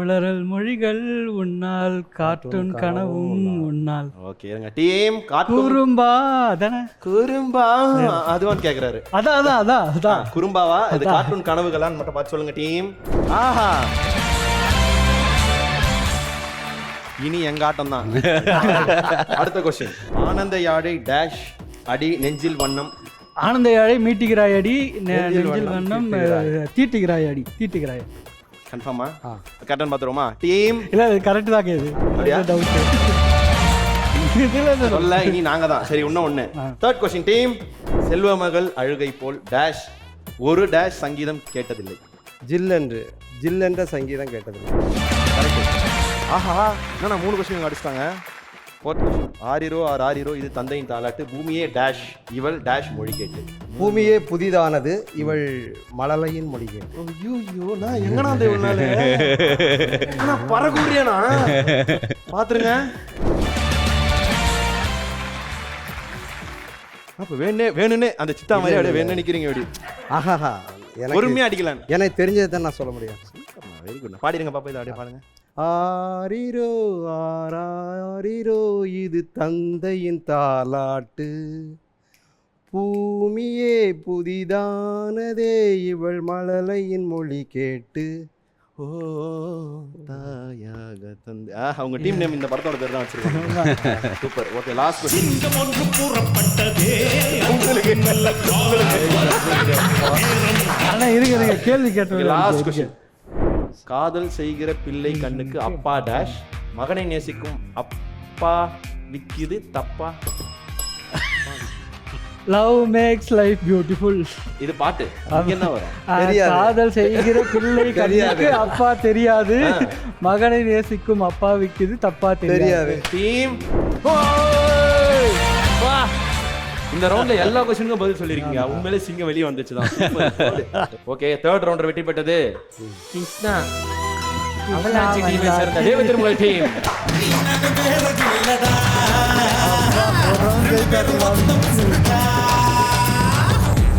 உளறல் மொழிகள் உன்னால், கார்ட்டூன் கனவும் உன்னால். ஓகே இருங்க டீம். குறும்பா அதானே? குறும்பா அதுவான்னு கேட்குறாரு. அதான் குறும்பாவா? இது கார்ட்டூன் கனவுகளான்னு மட்டும் பார்த்து சொல்லுங்க டீம். ஆஹா, இனி எங்க ஆட்டம் தான். அடுத்த கொஸ்டின். ஆனந்த யாழை டேஷ் அடி நெஞ்சில் வண்ணம். ஆனந்த யாழை மீட்டுகிறாய் அடி நெஞ்சில் வண்ணம் தீட்டுகிறாய் அடி தீட்டுகிறாய். கன்ஃபார்மா? கரெக்டான்னு பார்த்துருவோமா டீம்? இல்லை அது கரெக்ட் தான் கேது. சொல்ல இனி நாங்க தான். சரி, இன்னும் ஒன்று. Third question team. செல்வ மகள் அழுகை போல் டேஷ் ஒரு டேஷ் சங்கீதம் கேட்டதில்லை. ஜில்லென்ற சங்கீதம் கேட்டதில்லை. ஆஹா, என்ன 3 கொஸ்டின் அடிச்சிட்டாங்க. Fourth question. ஆரிரோ ஆர் ஆரிரோ இது தந்தையின் தாலாட்டு, பூமியே டேஷ் இவள் டேஷ் மொழி கேட்டு. பூமியே புதிதானது இவள் மழலையின் மொழி கேட்டு. ஐயோ, நான் எங்கண்ணா அந்த இவ்வளோ நாள் நான் பறக்குறியானா பார்த்துருங்க. அப்போ வேணுன்னே அந்த சித்தா மாதிரி அப்படியே வேணும் நிற்கிறீங்க அப்படி. ஆஹாஹா, பொறுமையாக அடிக்கலாம். எனக்கு தெரிஞ்சதை தான் நான் சொல்ல முடியும். Very good. பாடிடுங்க பாப்பா, இதை அப்படியே பாடுங்க. ஆரிரோ ஆராரிரோ இது தந்தையின் தாலாட்டு, பூமியே புதிதானதே இவள் மழலையின் மொழி கேட்டு. ஓ தாயாக தந்தை. அவங்க டீம் நேம் இந்த படத்தோட பேர் தான் வச்சிருக்காங்க. சூப்பர். Okay, last question. ஆனால் இருங்க கேள்வி கேட்டு. Last question. காதல் செய்கிற பிள்ளை கண்ணுக்கு அப்பா டேஷ், மகனை நேசிக்கும் அப்பா விக்குது தப்பா. Love maths life beautiful. இது பாட்டு என்ன வரும்? காதல் செய்கிற பிள்ளை கண்ணுக்கு அப்பா தெரியாது, மகனை நேசிக்கும் அப்பா விக்குது தப்பா தெரியாது. டீம் இந்த ரவுண்ட்ல எல்லா கொஸ்டினுக்கும் பதில் சொல்லிருக்கீங்க. உண்மையிலே சிங்கம் வெளியே வந்துச்சு தான். ஓகே, தேர்ட் ரவுண்டர் வெற்றி பெற்றது கிருஷ்ணா அவலாஞ்சி டீமை சேர்ந்த தேவ திருமகள் டீம்.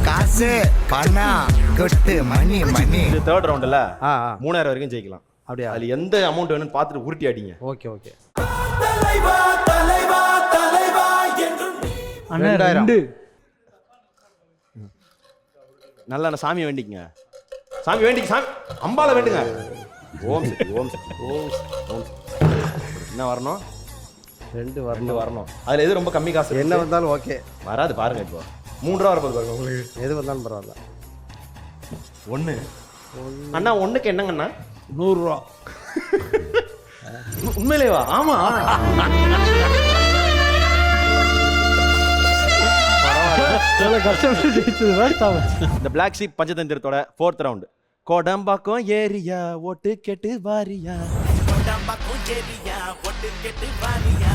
காசு பணம் கொட்டு மணி மணி. இது தேர்ட் ரவுண்டில் ஆ 3000 வரைக்கும் ஜெயிக்கலாம். அப்படியா? அதில் எந்த அமௌண்ட் வேணும்னு பார்த்துட்டு உருட்டி அடிங்க. Okay okay. அண்ணா 2000. 2 நல்லா நான் சாமி வேண்டிக்கங்க. சாமி வேண்டிக்க, சாமி அம்பால வேண்டுங்க. ஓம் சக்தி ஓம் சக்தி ஓம் சக்தி, ஓம் சக்தி. என்ன வரணும்? 2 2 வரணும். அதில் எது ரொம்ப கம்மி காசு? என்ன வந்தாலும் ஓகே. வராது பாருங்க. இப்போ 3 ரூபா வரப்போது பாருங்க உங்களுக்கு. எது வந்தாலும் பரவாயில்ல. 1 அண்ணா 1க்கு என்னங்கண்ணா? 100 ரூபா. உண்மையிலேவா? ஆமா. கஷ்டப்பட்டு ஜெயிச்சது. இந்த பிளாக் ஷீப் பஞ்சதந்திரத்தோட 4th ரவுண்ட். கோடம்பாக்கம் ஏரியா ஓட்டு கேட்டு வாரியா.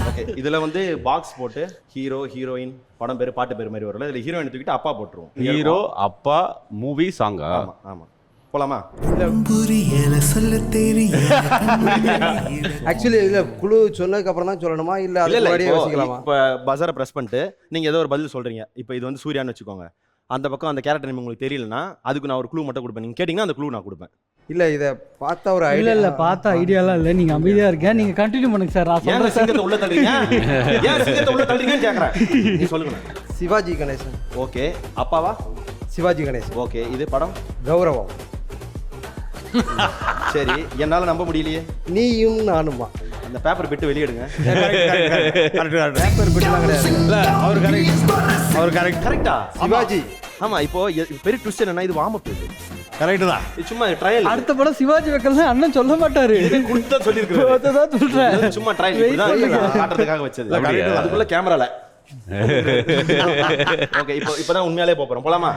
ஓகே, இதுல வந்து பாக்ஸ் போட்டு ஹீரோ ஹீரோயின் படம் பேரு பாட்டு பேர் மாதிரி வரல. இதுல ஹீரோயின் தூக்கிட்டு அப்பா போட்டுருவோம். ஹீரோ, அப்பா, மூவி, சாங்கா? ஆமா ஆமா. போலாமா? ஆக்சுவலி இல்ல குழு சொன்னதுக்கு அப்புறம் தான் சொல்லணுமா இல்ல இல்ல அதுக்கு இல்ல, முன்னாடியே யோசிக்கலாமா? இப்போ பஸரை பிரஸ் பண்ணிட்டு நீங்க ஏதோ ஒரு பதில் சொல்றீங்க. இப்போ இது வந்து சூர்யான்னு வச்சுக்கோங்க. அந்த பக்கம் அந்த கேரக்டர் நேம் உங்களுக்கு தெரியலனா அதுக்கு நான் ஒரு க்ளூ மட்டும் கொடுப்பேன். நீங்க கேட்டிங்கன்னா அந்த க்ளூ நான் கொடுப்பேன். இல்ல இத பார்த்தா ஒரு இல்ல ஐடியா இல்ல பார்த்தா ஐடியாலாம் இல்ல. நீங்க அமைதியா இருக்க. நீங்க கண்டினியூ பண்ணுங்க சார். நான் ஏன் சொல்றேன் சார். சிங்கத்தை உள்ள தள்ளுறீங்க? ஏன் சிங்கத்தை உள்ள தள்ளுறீங்கன்னு கேக்குறேன். நீ சொல்லுங்க. சிவாஜி கணேசன். ஓகே, அப்பாவா? சிவாஜி கணேசன். ஓகே, இது படம் கௌரவம். சரி, என்னால நம்ப முடியலையே. நீயும் நானுமா? அந்த பேப்பர் பிட்டு வெளியிடுங்க. பேப்பர் பிட்டுலாம் கிடையாது. இல்ல அவர் கரெக்ட். கரெக்டா? சிவாஜி. ஆமா. இப்போ பெரிய ட்விஸ்ட் என்னன்னா இது வார்ம் அப். இது கரெக்ட் தான். சும்மா ட்ரையல். அடுத்த படம் சிவாஜி வைக்கலாம் அண்ணன் சொல்ல மாட்டாரு. குடுத்தா சொல்லிருக்கேன். அதான் சொல்றேன். சும்மா ட்ரையல் இப்படிதான் காட்டுறதுக்காக வச்சது. அப்படியா? அதுக்குள்ள கேமரால. ஓகே, இப்போதான் உண்மையாலே போறோம். போலாமா?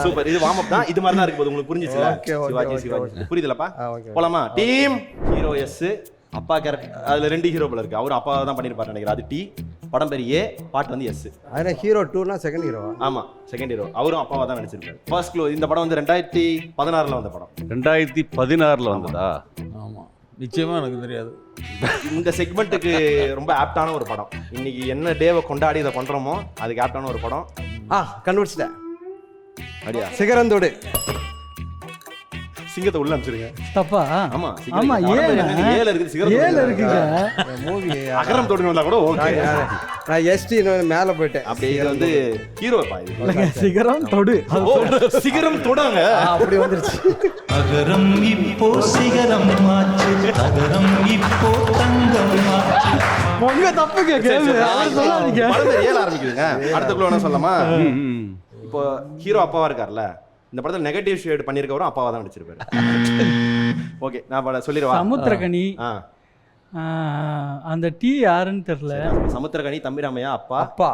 சூப்பர். இது வார்ம் அப் தான். இது மாதிரி தான் இருக்கு. உங்களுக்கு புரிஞ்சிச்சுல? Okay, okay, Sivaji okay, Sivaji okay. புரியுதுலப்பா? okay. போலாமா? டீம் ஹீரோ எஸ், அப்பா கேரக்டர். அதுல 2 ஹீரோ போல இருக்கு. அவர் அப்பா தான் பண்ணிருப்பாரு நினைக்கிறேன். அது டி. படம் பேர் ஏ, பாட்டு வந்து எஸ். அதனால ஹீரோ 2னா செகண்ட் ஹீரோவா? ஆமா, செகண்ட் ஹீரோ. அவரும் அப்பாவா தான் நடிச்சிருப்பாரு. First clue. இந்த படம் வந்து 2016ல வந்த படம். 2016ல வந்ததா? ஆமா, நிச்சயமா எனக்கு தெரியாது. இந்த செக்மெண்ட்டுக்கு ரொம்ப ஆப்டான ஒரு படம். இன்னைக்கு என்ன டேவை கொண்டாடி இதை பண்றோமோ அதுக்கு ஆப்டான ஒரு படம். கண்டுபிடிச்சிட்டேன். அப்படியா? சிகரந்தோடு. சிங்கத்தை உள்ள அனுப்பிச்சிருங்க. தப்பா? ஆமா ஆமா, ஏல இருக்கு. சிகரம் ஏல இருக்குங்க. மூவி அகரம் தொடுங்க வந்தா கூட ஓகே. நான் எஸ்டி மேல போயிட்டேன். அப்படியே இது வந்து ஹீரோப்பா. இது சிகரம் தொடு. சிகரம் தொடாங்க. அப்படி வந்துருச்சு. அகரம் இப்போ சிகரம் ஆச்சு, அகரம் இப்போ தங்கம் ஆச்சு. உங்க தப்புங்க கேளு. அவர் சொல்லாதீங்க. படத்தை ஏல ஆரம்பிக்குதுங்க. அடுத்த குழு என்ன சொல்லலாமா? இப்போ ஹீரோ அப்பாவா இருக்கார்ல, இந்த படத்துல நெகட்டிவ் ஷேட் பண்ணிருக்கவரும் அப்பாவா தான் நடிச்சிருப்பாரு. ஓகே, நான் சொல்லிடுவா. சமுத்திரகனி. அந்த டீ யாருன்னு தெரியல. சமுத்திரகனி தம்பிராமையா அப்பா. அப்பா.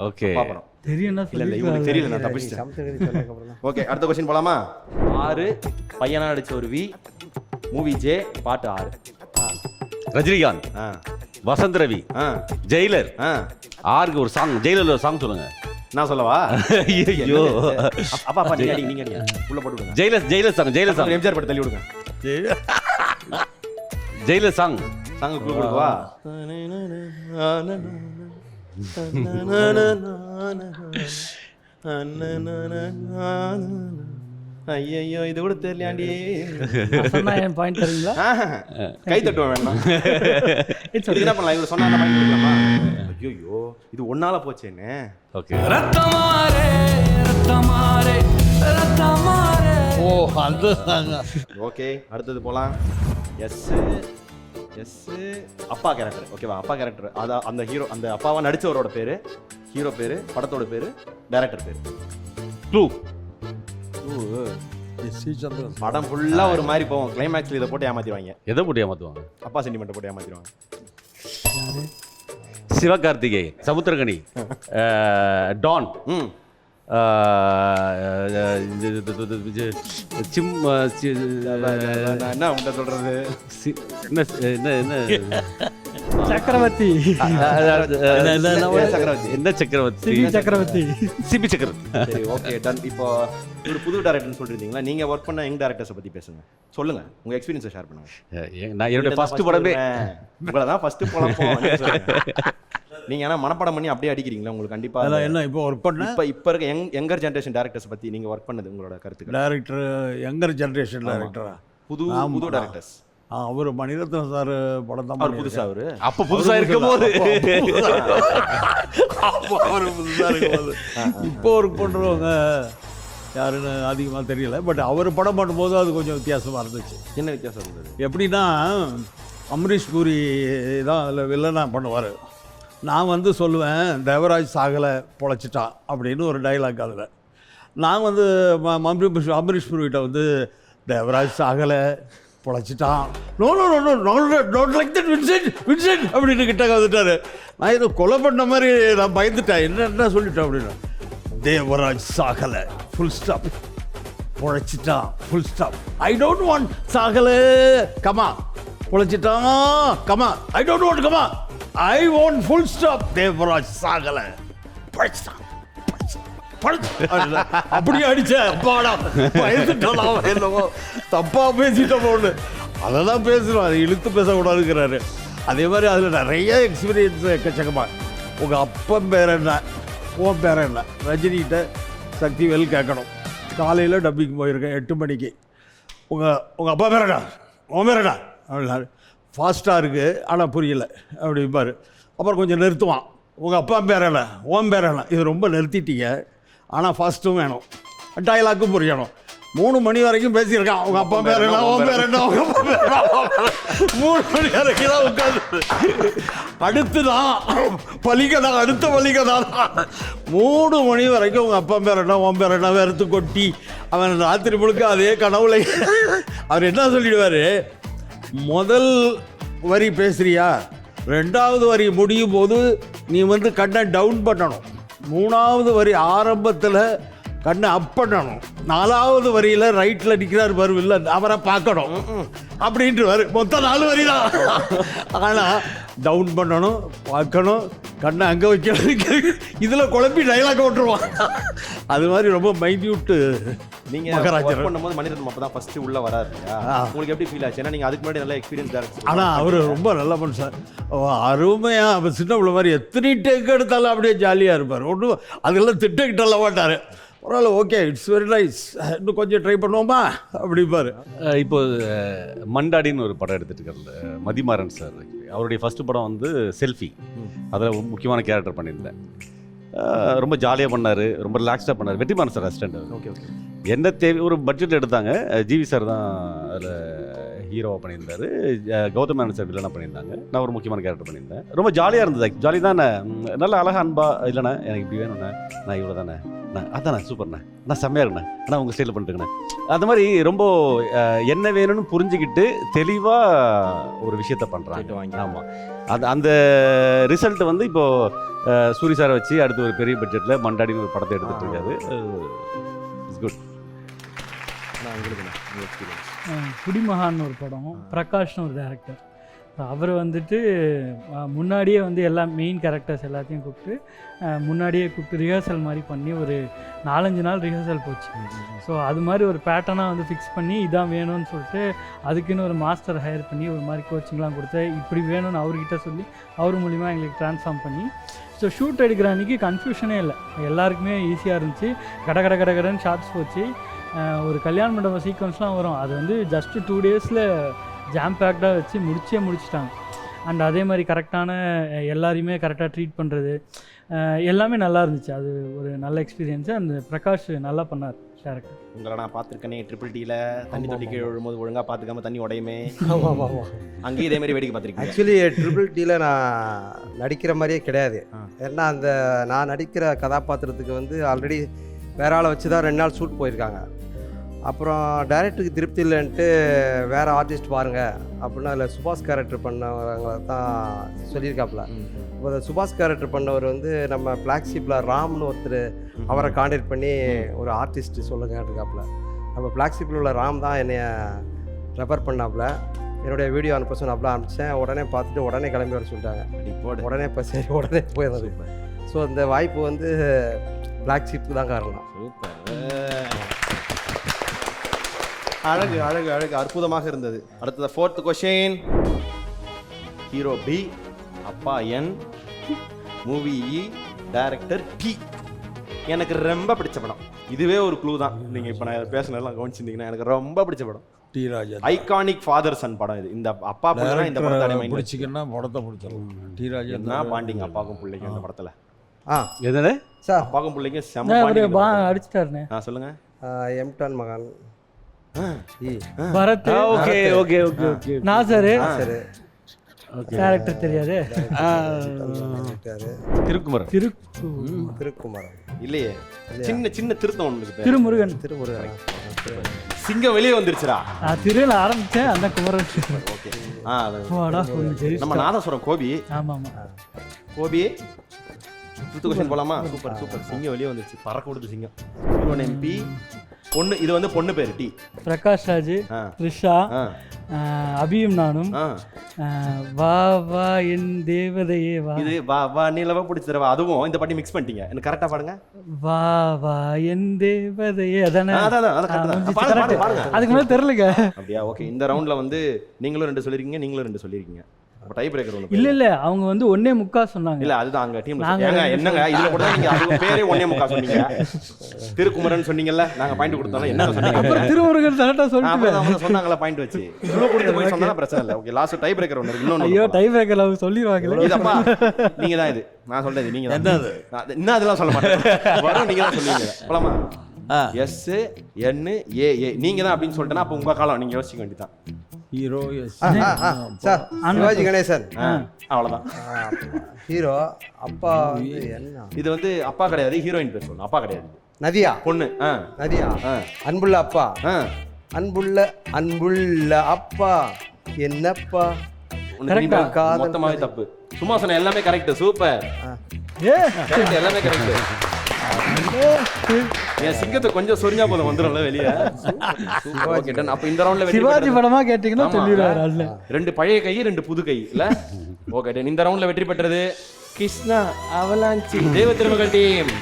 ஓகே. அப்பா படம் தெரியும்னா இல்ல இல்ல இவங்களுக்கு தெரியல, நான் தப்பிச்சிட்டேன். சமுத்திரகனி சொன்னதுக்கு அப்புறம் தான். ஓகே, அடுத்த क्वेश्चन போலாமா? 6 பையனா நடிச்ச ஒரு வி, மூவி ஜே, பாட்டு 6. ரஜினிகாந்த், வசந்த் ரவி, ஜெயிலர். ஆருக்கு ஒரு சாங், ஜெயிலர்ல ஒரு சாங் சொல்லுங்க. நான் சொல்லவா? ஐயோ, அப்பா அப்பா நீங்க அடிங்க உள்ள போட்டு விடுங்க. Jailer song, Jailer song. MGR படம் தள்ளி விடுங்க. Jailer song. சாங் க்ளூ கொடுவா? ஐயோ, இது கூட தெரியலையாண்டி. சொன்னா என் பாயிண்ட் தரீங்களா? கை தட்டுவேன் வேண்டாம். இதுக்கு என்ன பண்ணலாம்? இவர் சொன்னா பாயிண்ட் கொடுக்கலாமா? ஐயோ, இது ஒன்னால போச்சேன்னு. ஓகே. ஓ, அந்த ஓகே, அடுத்தது போலாம். எஸ் அப்பா கேரக்டர். ஓகேவா? அப்பா கேரக்டர். அதான் அந்த ஹீரோ, அந்த அப்பாவா நடிச்சவரோட பேரு, ஹீரோ பேரு, படத்தோட பேரு, டைரக்டர் பேரு. க்ளூ. படம் ஃபுல்லா ஒரு மாதிரி போவோம். கிளைமேக்ஸ்ல இதை போட்டு ஏமாத்திடுவாங்க. எதை போட்டு ஏமாத்துவாங்க? அப்பா சென்டிமெண்ட் போட்டு ஏமாத்திடுவாங்க. சிவகார்த்திகேயன், சமுத்திரகனி, டான், என்ன உண்ட சொல்றது? சக்கரவர்த்தி என்ன சக்கரவர்த்தி? சிபி சக்கரவர்த்தி. சிபி சக்கரவர்த்தி. சரி, ஓகே, டன். இப்போ ஒரு புது டேரக்டர்னு சொல்லியிருந்தீங்களா, நீங்கள் ஒர்க் பண்ண யங் டேரக்டர்ஸை பற்றி பேசுங்க. சொல்லுங்க, உங்கள் எக்ஸ்பீரியன்ஸை ஷேர் பண்ணுங்க. நான் என்னுடைய ஃபர்ஸ்ட் படமே உங்களை தான் ஃபஸ்ட்டு பழப்போம். நீங்கள் ஆனால் மனப்பாடம் பண்ணி அப்படியே அடிக்கிறீங்களா? உங்களுக்கு கண்டிப்பாக அதெல்லாம் என்ன இப்போ ஒர்க் பண்ண இப்போ இருக்க யங்கர் ஜென்ரேஷன் டேரக்டர்ஸ் பற்றி நீங்கள் ஒர்க் பண்ணது உங்களோட கருத்துக்கள். டேரக்டர் யங்கர் ஜென்ரேஷன் டேரக்டரா? புது டேரக்டர்ஸ். அவர் மணிரத்னம் சார் படம் தான் அவர் புதுசா அவரு அப்போ புதுசாக இருக்கும் போது அவர் புதுசாக இருக்கும்போது இப்போ ஒர்க் பண்ணுறவங்க யாருன்னு அதிகமாக தெரியல. பட் அவர் படம் பண்ணும்போது அது கொஞ்சம் வித்தியாசமாக இருந்துச்சு. என்ன வித்தியாசம் இருந்தது? எப்படின்னா அமரீஷ் பூரி தான் அதில் வில்லனாக பண்ணுவார். நான் வந்து சொல்லுவேன், தேவராஜ் சாகலை பொழைச்சிட்டான் அப்படின்னு ஒரு டைலாக். அதில் நான் வந்து அமரீஷ் பூரிகிட்ட வந்து தேவராஜ் சாகலை பொழைச்சிட்டான், no no no no not like that Vincent Vincent அப்படின்னு கிட்ட வந்துட்டார். நான் ஏதோ கொலை பண்ண மாதிரி நான் பயந்துட்டேன். என்ன சொல்லிட்டேன் அப்படின்னா, தேவராஜ் சாகலை ஃபுல் ஸ்டாப், பொழைச்சிட்டான் full stop. I don't want சாகலை கமா, பொழைச்சிட்டான் comma, I don't want comma, I want full stop, Devaraj சாகலை பொழைச்சிட்டான் அப்படியே அடிச்சேன். அப்பாடா பயந்துட்டோம், என்னவோ தப்பா பேசிட்டோம்னு. அதெல்லாம் பேசுகிறோம், அதை இழுத்து பேசக்கூடாதுங்கிறாரு. அதே மாதிரி அதில் நிறைய எக்ஸ்பீரியன்ஸ் எக்கச்சக்கமா. உங்கள் அப்பன் பேர் என்ன, உன் பேர் என்ன, ரஜினிகிட்ட சக்திவேல் கேட்கணும். காலையில் டப்பிங் போயிருக்கேன் 8 மணிக்கு. உங்கள் அப்பா பேர் என்ன, உன் பேர் என்ன அப்படின்னாரு. ஃபாஸ்ட்டாக இருக்குது ஆனால் புரியல அப்படிம்பாரு. அப்புறம் கொஞ்சம் நிறுத்துவான், உங்கள் அப்பா பேர் என்ன, உன் பேர் என்ன. இது ரொம்ப நிறுத்திட்டீங்க, ஆனால் ஃபஸ்ட்டும் வேணும், டைலாக்கும் புரியணும். 3 மணி வரைக்கும் பேசியிருக்கான், உங்கள் அப்பா பேர் என்ன, உன் பேர் என்ன, உங்கள் அப்பா பேர் என்ன. 3 மணி வரைக்கும் தான் உட்காந்து அடுத்து தான் பலிகடா, அடுத்த பலிகடா. 3 மணி வரைக்கும் உங்கள் அப்பா பேர் என்ன, உன் பேர் என்ன வெறுத்து கொட்டி அவன் ராத்திரி முழுக்க அதே கனவுல. அவர் என்ன சொல்லிடுவார், முதல் வரி பேசுறியா, 2வது வரி முடியும் போது நீ வந்து கண்ணை டவுன் பண்ணணும், 3வது வரி ஆரம்பத்தில் கண்ணை அப் பண்ணணும், 4வது வரியில் ரைட்டில் நிற்கிறார் பாரு இல்லை, அவரை பார்க்கணும் அப்படின்ட்டு வரு. மொத்தம் 4 வரி தான். ஆனால் டவுன் பண்ணணும், பார்க்கணும், கண்ணை அங்கே வைக்கணும். இதில் குழப்பி டைலாக் ஓட்டுருவான். அது மாதிரி ரொம்ப மைன்யூட்டு. நீங்க ஒர்க் பண்ணும்போது மணிரத்னம் அப்பதான் ஃபர்ஸ்ட் உள்ள வராரு இல்லையா? உங்களுக்கு எப்படி ஃபீல் ஆச்சு? ஏன்னா நீங்க அதுக்கு முன்னாடி நல்ல எக்ஸ்பீரியன்ஸ் டேரக்டர். ஆனால் அவர் ரொம்ப நல்ல மனுஷன், அருமையாக. அப்போ சின்ன பிள்ளை மாதிரி எத்தனை டேக் எடுத்தாலும் அப்படியே ஜாலியாக இருப்பார். ஒன்றும் அதெல்லாம் திட்டக்கிட்டல்ல மாட்டார். பரவாயில்ல, ஓகே, இட்ஸ் வெரி நைஸ், இன்னும் கொஞ்சம் ட்ரை பண்ணுவோமா அப்படிப்பார். இப்போ மண்டாடின்னு ஒரு படம் எடுத்துட்டு இருக்காரு மதிமாறன் சார். அவருடைய ஃபர்ஸ்ட் படம் வந்து செல்ஃபி. அதில் முக்கியமான கேரக்டர் பண்ணியிருந்தேன். ரொம்ப ஜாலியாக பண்ணார், ரொம்ப ரிலாக்ஸ்டாக பண்ணார். Vetrimaaran sir assistant. Okay okay. என்ன தேவை ஒரு பட்ஜெட்டில் எடுத்தாங்க. ஜிவி சார் தான் அதில் ஹீரோவாக பண்ணியிருந்தார், கௌதம் மேனன் சார் வில்லனாக பண்ணியிருந்தாங்க. நான் ஒரு முக்கியமான கேரக்டர் பண்ணியிருந்தேன். ரொம்ப ஜாலியாக இருந்தது. ஜாலி தானே, நல்ல அழகா அன்பா. இல்லைண்ணா எனக்கு இப்படி வேணுண்ணே, நான் இவ்வளோ தானே, நான் அதாண்ணா சூப்பர்ண்ணே, நான் செம்மையாக இருக்கண்ணே, ஆனால் உங்கள் ஸ்டைலில் பண்ணிட்டுங்கண்ணே. அந்த மாதிரி ரொம்ப என்ன வேணும்னு புரிஞ்சுக்கிட்டு தெளிவாக ஒரு விஷயத்த பண்ணுறாங்க. ஆமாம், அந்த ரிசல்ட் வந்து இப்போது சூரி சாரை வச்சு அடுத்து ஒரு பெரிய பட்ஜெட்டில் மண்டாடின்னு ஒரு படத்தை எடுத்துகிட்டு இருக்காரு. It's good. குடிமகான் ஒரு படம், பிரகாஷ்னு ஒரு டேரக்டர். அவர் வந்துட்டு முன்னாடியே வந்து எல்லா மெயின் கேரக்டர்ஸ் எல்லாத்தையும் கூப்பிட்டு முன்னாடியே கூப்பிட்டு ரிஹர்சல் மாதிரி பண்ணி ஒரு 4-5 நாள் ரிஹர்சல் போச்சு. ஸோ அது மாதிரி ஒரு பேட்டர்னாக வந்து ஃபிக்ஸ் பண்ணி இதான் வேணும்னு சொல்லிட்டு அதுக்குன்னு ஒரு மாஸ்டர் ஹையர் பண்ணி ஒரு மாதிரி கோச்சிங்லாம் கொடுத்து இப்படி வேணும்னு அவர்கிட்ட சொல்லி அவர் மூலிமா எங்களுக்கு ட்ரான்ஸ்ஃபார்ம் பண்ணி. ஸோ ஷூட் எடுக்கிற அன்றைக்கி கன்ஃபியூஷனே இல்லை, எல்லாருக்குமே ஈஸியாக இருந்துச்சு. கடன்னு ஷார்ட்ஸ் போச்சு. ஒரு கல்யாண மண்டபம் சீக்வன்ஸ்லாம் வரும், அது வந்து ஜஸ்ட்டு 2 டேஸில் ஜாம் பேக்டாக வச்சு முடிச்சிட்டாங்க. அண்ட் அதே மாதிரி கரெக்டான எல்லாரையுமே கரெக்டாக ட்ரீட் பண்ணுறது எல்லாமே நல்லா இருந்துச்சு. அது ஒரு நல்ல எக்ஸ்பீரியன்ஸு. அந்த பிரகாஷ் நல்லா பண்ணார் டேரக்டர். உங்களை நான் பார்த்துருக்கேனே ட்ரிபிள் டியில் தண்ணி தொட்டி கீழே விழும்போது ஒழுங்காக பார்த்துக்காம தண்ணி உடையுமே. அங்கேயும் இதே மாதிரி வேடிக்கை பார்த்துருக்கேன். ஆக்சுவலி ட்ரிபிள் டியில் நான் நடிக்கிற மாதிரியே கிடையாது. ஏன்னா அந்த நான் நடிக்கிற கதாபாத்திரத்துக்கு வந்து ஆல்ரெடி வேற ஆளை வச்சு தான் 2 நாள் ஷூட் போயிருக்காங்க. அப்புறம் டைரக்டருக்கு திருப்தி இல்லைன்ட்டு வேறு ஆர்டிஸ்ட் பாருங்கள் அப்படின்னா அதில் சுபாஷ் கேரக்டர் பண்ணவங்களை தான் சொல்லியிருக்காப்புல. இப்போ அந்த சுபாஷ் கேரக்டர் பண்ணவர் வந்து நம்ம ஃப்ளாக்ஷிப்பில் ராம்னு ஒருத்தர், அவரை கான்டாக்ட் பண்ணி ஒரு ஆர்டிஸ்ட் சொல்லுங்க இருக்காப்புல. நம்ம ஃப்ளாக்ஷிப்பில் உள்ள ராம் தான் என்னைய ரெஃபர் பண்ணாப்புல. என்னுடைய வீடியோ அனுப்ப சொன்ன அப்படிலாம் அனுப்பிச்சேன். உடனே பார்த்துட்டு உடனே கிளம்பி வர சொல்லிட்டாங்க. உடனே இப்போ சரி உடனே போயிடுறது. ஸோ இந்த வாய்ப்பு வந்து பிளாக் ஷீப்புக்கு தான் காரணம். சூப்பர். அழகு அழகு அழகு, அற்புதமாக இருந்தது. அடுத்தது 4th கொஸ்டின். ஹீரோ பி, அப்பா என், மூவி இ, டைரக்டர் டி. எனக்கு ரொம்ப பிடிச்ச படம். இதுவே ஒரு க்ளூ தான். நீங்கள் இப்போ நான் பேசினதெல்லாம் கவனிச்சிருந்தீங்கன்னா எனக்கு ரொம்ப பிடிச்ச படம் டி ராஜா. ஐகானிக் ஃபாதர் சன் படம் இது. இந்த அப்பா பிள்ளை இந்த படத்தை பிடிச்சிங்கன்னா படத்தை பிடிச்சிடலாம். டி ராஜா என்ன பாண்டிங்க அப்பாவுக்கும் பிள்ளைக்கும் இந்த படத்தில். எதுனே சார் அப்பாவுக்கும் பிள்ளைக்கும் செம்ம அடிச்சிட்டாருண்ணே. சொல்லுங்க. Emtan Magan Bharath. Okay okay okay okay. Nassar சரி கேரக்டர் தெரியாது. திருக்குமரன். திருக்குமரன் இல்லையே, சின்ன சின்ன திருத்தம் ஒன்று. திருமுருகன். திருமுருகன். சிங்கம் வெளியே வந்துருச்சுடா. திருவிழா ஆரம்பிச்சேன் அந்த குமரன். ஓகே. நம்ம நாதஸ்வரம் கோபி. ஆமா ஆமா. கோபி கொஸ்டின் போலாமா? Super super. சிங்கம் வெளியே வந்துருச்சு, பறக்க கொடுத்து சிங்கம். ஹீரோன் எம்பி பொண்ணு. இது வந்து பொண்ணு பேர் டி. பிரகாஷ் ராஜ், ரிஷா, அபியும் நானும். வா வா என் தேவதையே வா. இது வா வா நிலவ பிடிச்சிருவா. அதுவும் இந்த பாட்டி மிக்ஸ் பண்ணிட்டீங்க. எனக்கு கரெக்டா பாடுங்க. வா வா என் தேவதையே. அதானே? பாருங்க. அதுக்கு மேலே தெரியலங்க. அப்படியா? ஓகே. இந்த ரவுண்ட்ல வந்து நீங்களும் 2 சொல்லிருக்கீங்க, நீங்களும் 2 சொல்லிருக்கீங்க. அப்ப டை பிரேக்கர் ஒன்னு. இல்ல அவங்க வந்து 1.25 சொன்னாங்க. இல்ல அதுதான் அங்க டீம்ல. ஏங்க என்னங்க இதுல கூட நீங்க அது பேரே 1.25 சொன்னீங்க. திருக்குமரன் சொன்னீங்கல்ல, நாங்க பாயிண்ட் கொடுத்தோம். என்ன சொன்னீங்க? அப்புறம் திருமுருகன் கரெக்ட்டா சொல்லிட்டு அவங்க சொன்னாங்கல பாயிண்ட் வச்சு. இவ்ளோ கொடுத்து போய் சொன்னா பிரச்சனை இல்ல. ஓகே. லாஸ்ட் டை பிரேக்கர் ஒன்னு இருக்கு. இன்னொன்னு. ஐயோ டை பிரேக்கர் அவங்க சொல்லிடுவாங்களே. இதப்பா நீங்க தான் இது. நான் சொல்றது நீங்க தான். என்னது? என்ன அதெல்லாம் சொல்ல மாட்டேன். வரும் நீங்க தான் சொல்லுவீங்க. போலாமா? எஸ் என் ஏ ஏ நீங்க தான் அப்படின்னு சொல்லிட்டேன்னா அப்ப உங்க காலம் நீங்க யோசிக்க வேண்டியதான். Hero yes sir Sivaji Ganesan. அவ்வளவுதான். ஹீரோ அப்பா வந்து என்ன? இது வந்து அப்பா கிடையாது, ஹீரோயின் பேர் சொல்லணும். அப்பா கிடையாது. நதியா பொண்ணு. நதியா. அன்புள்ள அப்பா. அன்புள்ள அப்பா என்னப்பா. மொத்தமாவே தப்பு. சும்மா சொன்ன எல்லாமே கரெக்ட். சூப்பர். எல்லாமே கரெக்ட். என் சிங்கத்தை கொஞ்சம் சொரிஞ்சா போதும் வந்துடும்ல வெளியே. அப்ப இந்த ரவுண்ட்ல சிவாஜி படமா கேட்டீங்கன்னா சொல்லிடுவாரு. 2 பழைய கை 2 புது கை இல்ல. ஓகே. இந்த ரவுண்ட்ல வெற்றி பெற்றது கிருஷ்ணா அவலாஞ்சி தேவ திருமகள் டீம்.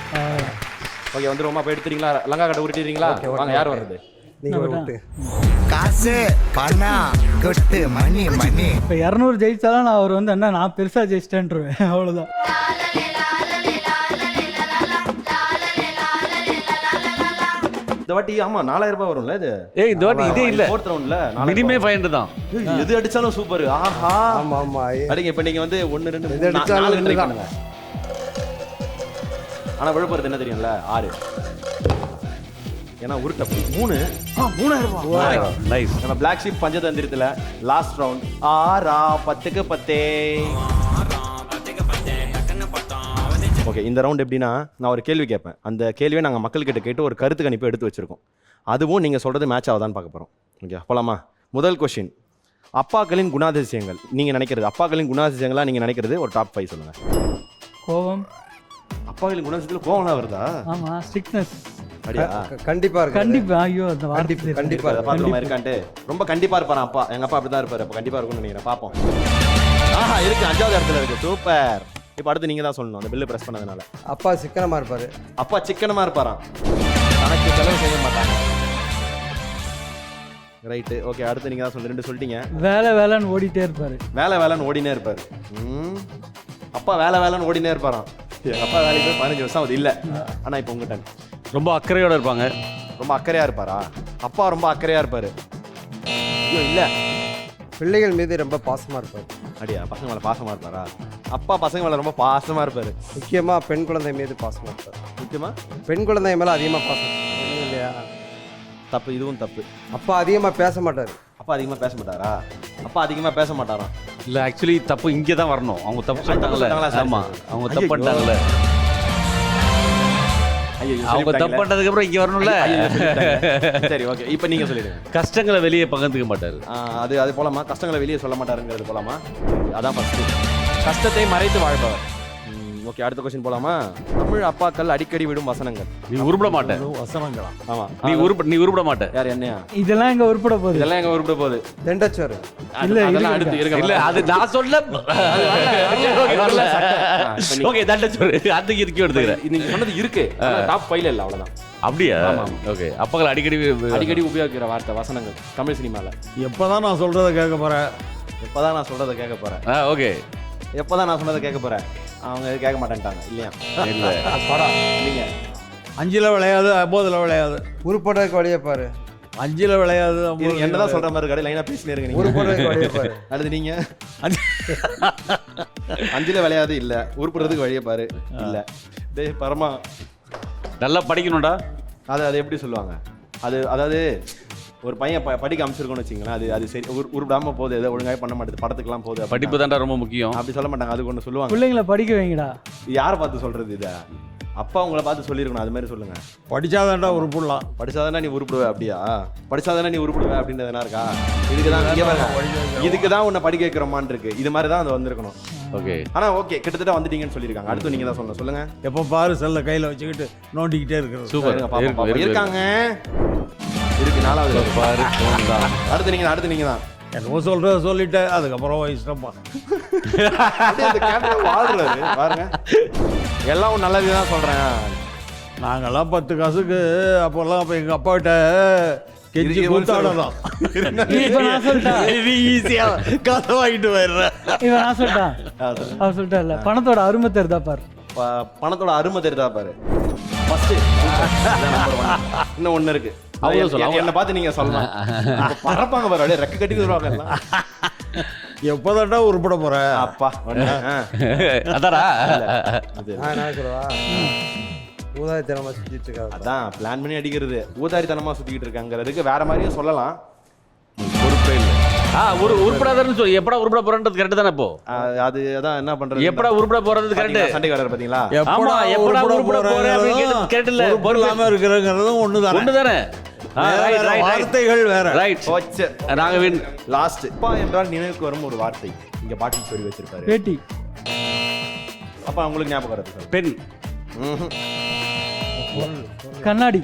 ஓகே. வந்துருமா? போய் எடுத்துறீங்களா? லங்கா கட்ட உருட்டிடுறீங்களா? வாங்க. யார் வர்றது? நீங்க விட்டு. காசு பணம் கொட்டு மணி மணி. இப்ப 200 ஜெயிச்சாலும் நான் அவர் வந்து என்ன நான் பெருசா ஜெயிச்சிட்டேன்றுவேன். அவ்வளவுதான். இந்த வாட்டி ஆமா 4000 ரூபாய் வரும்ல இது. இந்த வாட்டி இதே இல்ல. 4th ரவுண்ட்ல மினிமே 500 தான். எது அடிச்சாலும் சூப்பர். ஆஹா. ஆமா ஆமா. அடிங்க. இப்ப நீங்க வந்து 1 2 3 4 ட்ரை பண்ணுங்க. ஆனா விழுப்புறது என்ன தெரியும்ல? 6. ஏன்னா உருட்ட 3 3000 ரூபாய். நைஸ். நம்ம பிளாக் ஷீப் பஞ்சதந்திரத்துல லாஸ்ட் ரவுண்ட் 6 10க்கு 10. ஓகே. இந்த ரவுண்ட் எப்படின்னா நான் ஒரு கேள்வி கேட்பேன். அந்த கேள்வியை நாங்கள் மக்கள்கிட்ட கேட்டு ஒரு கருத்து கணிப்பு எடுத்து வச்சிருக்கோம். அதுவும் நீங்கள் சொல்கிறது மேட்ச் ஆகுதான்னு பார்க்க போகிறோம். ஓகே போலாமா? முதல் கொஸ்டின். அப்பாக்களின் குணாதிசயங்கள் நீங்கள் நினைக்கிறது. அப்பாக்களின் குணாதிசயங்களா நீங்கள் நினைக்கிறது ஒரு டாப் 5 சொல்லுங்கள். கோவம். அப்பாக்களின் குணாதிசயத்தில் கோவம்லாம் வருதா? ஆமா. ஸ்ட்ரிக்ட்னஸ். அப்படியா? கண்டிப்பா இருக்கு. கண்டிப்பா. ஐயோ அந்த வார்த்தை கண்டிப்பா பாத்துமா இருக்கான்ட்டு ரொம்ப கண்டிப்பா இருப்பாரு அப்பா. எங்க அப்பா அப்படிதான் இருப்பாரு. அப்ப கண்டிப்பா இருக்கும்னு நினைக்கிறேன். பாப்போம். ஆஹா இருக்கு. 5வது இடத்துல இருக்கு. சூப்பர். இப்போ அடுத்து நீங்க தான் சொல்லணும். அந்த பில்லு பிரஸ் பண்ணதுனால. அப்பா சிக்கனமா இருப்பாரு. அப்பா சிக்கனமா இருப்பாராம். கணக்கு செலவு செய்ய மாட்டாங்க. ரைட்டு. ஓகே. அடுத்து நீங்க தான் சொல்லுங்க. 2 சொல்லிட்டீங்க. வேலைன்னு ஓடிட்டே இருப்பாரு. வேலைன்னு ஓடினே இருப்பாரு. அப்பா வேலைன்னு ஓடினே இருப்பாராம். எங்க அப்பா வேலைக்கு போய் 15 வருஷம் ஆகுது இல்ல. ஆனா இப்போ உங்ககிட்ட ரொம்ப அக்கறையோட இருப்பாங்க. ரொம்ப அக்கறையா இருப்பாரா? அப்பா ரொம்ப அக்கறையா இருப்பாரு. ஐயோ இல்ல. பிள்ளைகள் மீது ரொம்ப பாசமா இருப்பாரு. அப்படியா? பசங்க மேல பாசமா இருப்பாரா? அப்பா பசங்க மேல ரொம்ப பாசமா இருப்பாரு. முக்கியமா பெண் குழந்தை மீது பாசமா இருப்பாரு. முக்கியமா பெண் குழந்தை மேல அதிகமா பாசம் இல்லையா? தப்பு. இதுவும் தப்பு. அப்பா அதிகமா பேச மாட்டாரு. அப்பா அதிகமா பேச மாட்டாரா? அப்பா அதிகமா பேச மாட்டாராம். இல்ல ஆக்சுவலி தப்பு இங்கே தான் வரணும். அவங்க தப்பு பண்ணிட்டாங்கல்ல. ஆமா அவங்க தப்பு பண்ணிட்டாங்கல்ல. அவங்க தப்பு பண்ணதுக்கு அப்புறம் இங்க வரணும்ல. சரி ஓகே. இப்போ நீங்க சொல்லிடுங்க. கஷ்டங்களை வெளியே பகிர்ந்துக்க மாட்டாரு. அது போலாமா? கஷ்டங்களை வெளியே சொல்ல மாட்டாருங்கிறது போலாமா? அதான் ஃபர்ஸ்ட். கஷ்டத்தை மறைத்து வாழ்பவர். ஓகே, அடுத்த கொஸ்டின் போலாமா? தமிழ் அப்பாக்கள் அடிக்கடி விடும் வசனங்கள். நீ உருப்பட மாட்ட. வசனங்களா? ஆமா, நீ உருப்பட மாட்ட. யார் என்னையா? இதெல்லாம் எங்க உருப்பட போகுது? இதெல்லாம் எங்க உருப்பட போகுது? தெண்டச்சோறு. இல்ல, அதெல்லாம் அடுத்து இருக்க. இல்ல அது நான் சொல்ல. ஓகே தண்ட சொல்லு. அதுக்கு இருக்கு எடுத்துக்கிறேன். நீங்க சொன்னது இருக்கு, டாப் 5ல இல்ல, அவ்வளவுதான். அப்படியா? ஓகே, அப்பாக்கள் அடிக்கடி உபயோகிக்கிற வார்த்தை வசனங்கள் தமிழ் சினிமால. எப்பதான் நான் சொல்றதை கேட்க போறேன்? எப்பதான் நான் சொல்றதை கேட்க போறேன்? ஓகே, எப்பதான் நான் சொன்னதை கேட்க போறேன்? அவங்க கேட்க மாட்டேன்ட்டாங்க இல்லையா? இல்ல படம் நீங்க 5ல் விளையாது, 9ல் விளையாது. உருப்படக்கு வழியே பாரு. 5ல் விளையாது, என்னதான் சொல்ற மாதிரி கடை லைனா பேசினே இருங்க நீங்க. உருப்படக்கு வழியே பாரு. அடுத்து நீங்க 5ல் விளையாது இல்ல, உருப்படுறதுக்கு வழியே பாரு இல்ல. டேய் பரமா, நல்லா படிக்கணும்டா. அது எப்படி சொல்லுவாங்க? அதாவது ஒரு பையன் படிக்க அமைச்சிருக்கோன்னு வச்சுங்களேன், அது சரி உருப்படாம போகுது, எதை ஒழுங்காக பண்ண மாட்டேது, படத்துக்குலாம் போகுது, படிப்பு தான்டா ரொம்ப முக்கியம். அப்படி சொல்ல மாட்டாங்க. அது ஒன்று சொல்லுவாங்க, பிள்ளைங்களை படிக்க வைங்கடா. யாரை பார்த்து சொல்றது? இதை அப்பா உங்களை பார்த்து சொல்லியிருக்கணும். அது மாதிரி சொல்லுங்க. படிச்சாதான்டா உருப்பிடலாம். படிச்சாதானே நீ உருப்பிடுவே? அப்படியா? படிச்சாதானே நீ உருப்பிடுவே அப்படின்றது என்ன இருக்கா? இதுக்கு தான் உன்னை படிக்க வைக்கிறோமான் இருக்கு. இது மாதிரி தான் அது வந்திருக்கணும். ஓகே, ஆனா ஓகே, கிட்டத்தட்ட வந்துட்டீங்கன்னு சொல்லியிருக்காங்க. அடுத்து நீங்க தான் சொல்லுங்க. எப்போ பாரு செல்ல கையில வச்சுக்கிட்டு நோண்டிக்கிட்டே இருக்கிறது. சூப்பர். இருக்காங்க, இருக்கு 4வது பாரு. அடுத்து நீங்க தான் என்னமோ சொல்றத சொல்லிட்டேன், அதுக்கப்புறம் இஷ்டமா வாழ்றாரு பாருங்க. எல்லாம் நல்லது தான் சொல்றேன். நாங்கெல்லாம் 10 காசுக்கு அப்போல்லாம் அப்போ எங்கள் அப்பாகிட்ட கெஞ்சி கூத்தாடலாம். இப்ப நான் சொல்லிட்டேன், ஈஸியா காசை வாங்கிட்டு போயிடுறேன். இவன் நான் சொல்லிட்டான், அவர் சொல்லிட்டா இல்ல, பணத்தோட அருமை தெரிதா பாரு. பணத்தோட அருமை தெரிதா பாரு. இன்னும் ஒண்ணு இருக்கு, என்ன பார்த்து நீங்க சொல்லலாம். பறப்பாங்க பாரு, அப்படியே ரெக்க கட்டி வருவாங்க எல்லாம். எப்போதான்டா உருப்பட போற? அப்பா அதாடா. நான் சொல்லவா? ஊதாரித்தனமா சுத்திட்டு இருக்காங்க. அதான் பிளான் பண்ணி அடிக்கிறது. ஊதாரித்தனமா சுத்திக்கிட்டு இருக்காங்கிறதுக்கு வேற மாதிரியும் சொல்லலாம். பொறுப்பே இல்லை. உருப்படாதன்னு சொல்லி எப்படா உருப்பட போறன்றது கரெக்ட் தானே? இப்போ அதான் என்ன பண்றது, எப்படா உருப்பட போறது கரெக்ட். சண்டைக்கு வர்றாரு பாத்தீங்களா? ஆமா, எப்படா உருப்பட போற அப்படின்னு கரெக்ட் இல்ல. பொருளாம இருக்கிறதுங்கிறதும் ஒண்ணுதானே. வார்த்தைகள் வேற. ரைட். நாங்க வின். லாஸ்ட். அப்பா என்றால் நினைவுக்கு வரும் ஒரு வார்த்தை இங்க பாட்டில் சொல்லி வச்சிருப்பாரு. பேட்டி. அப்பா உங்களுக்கு ஞாபகம் வருது? பெண். கண்ணாடி.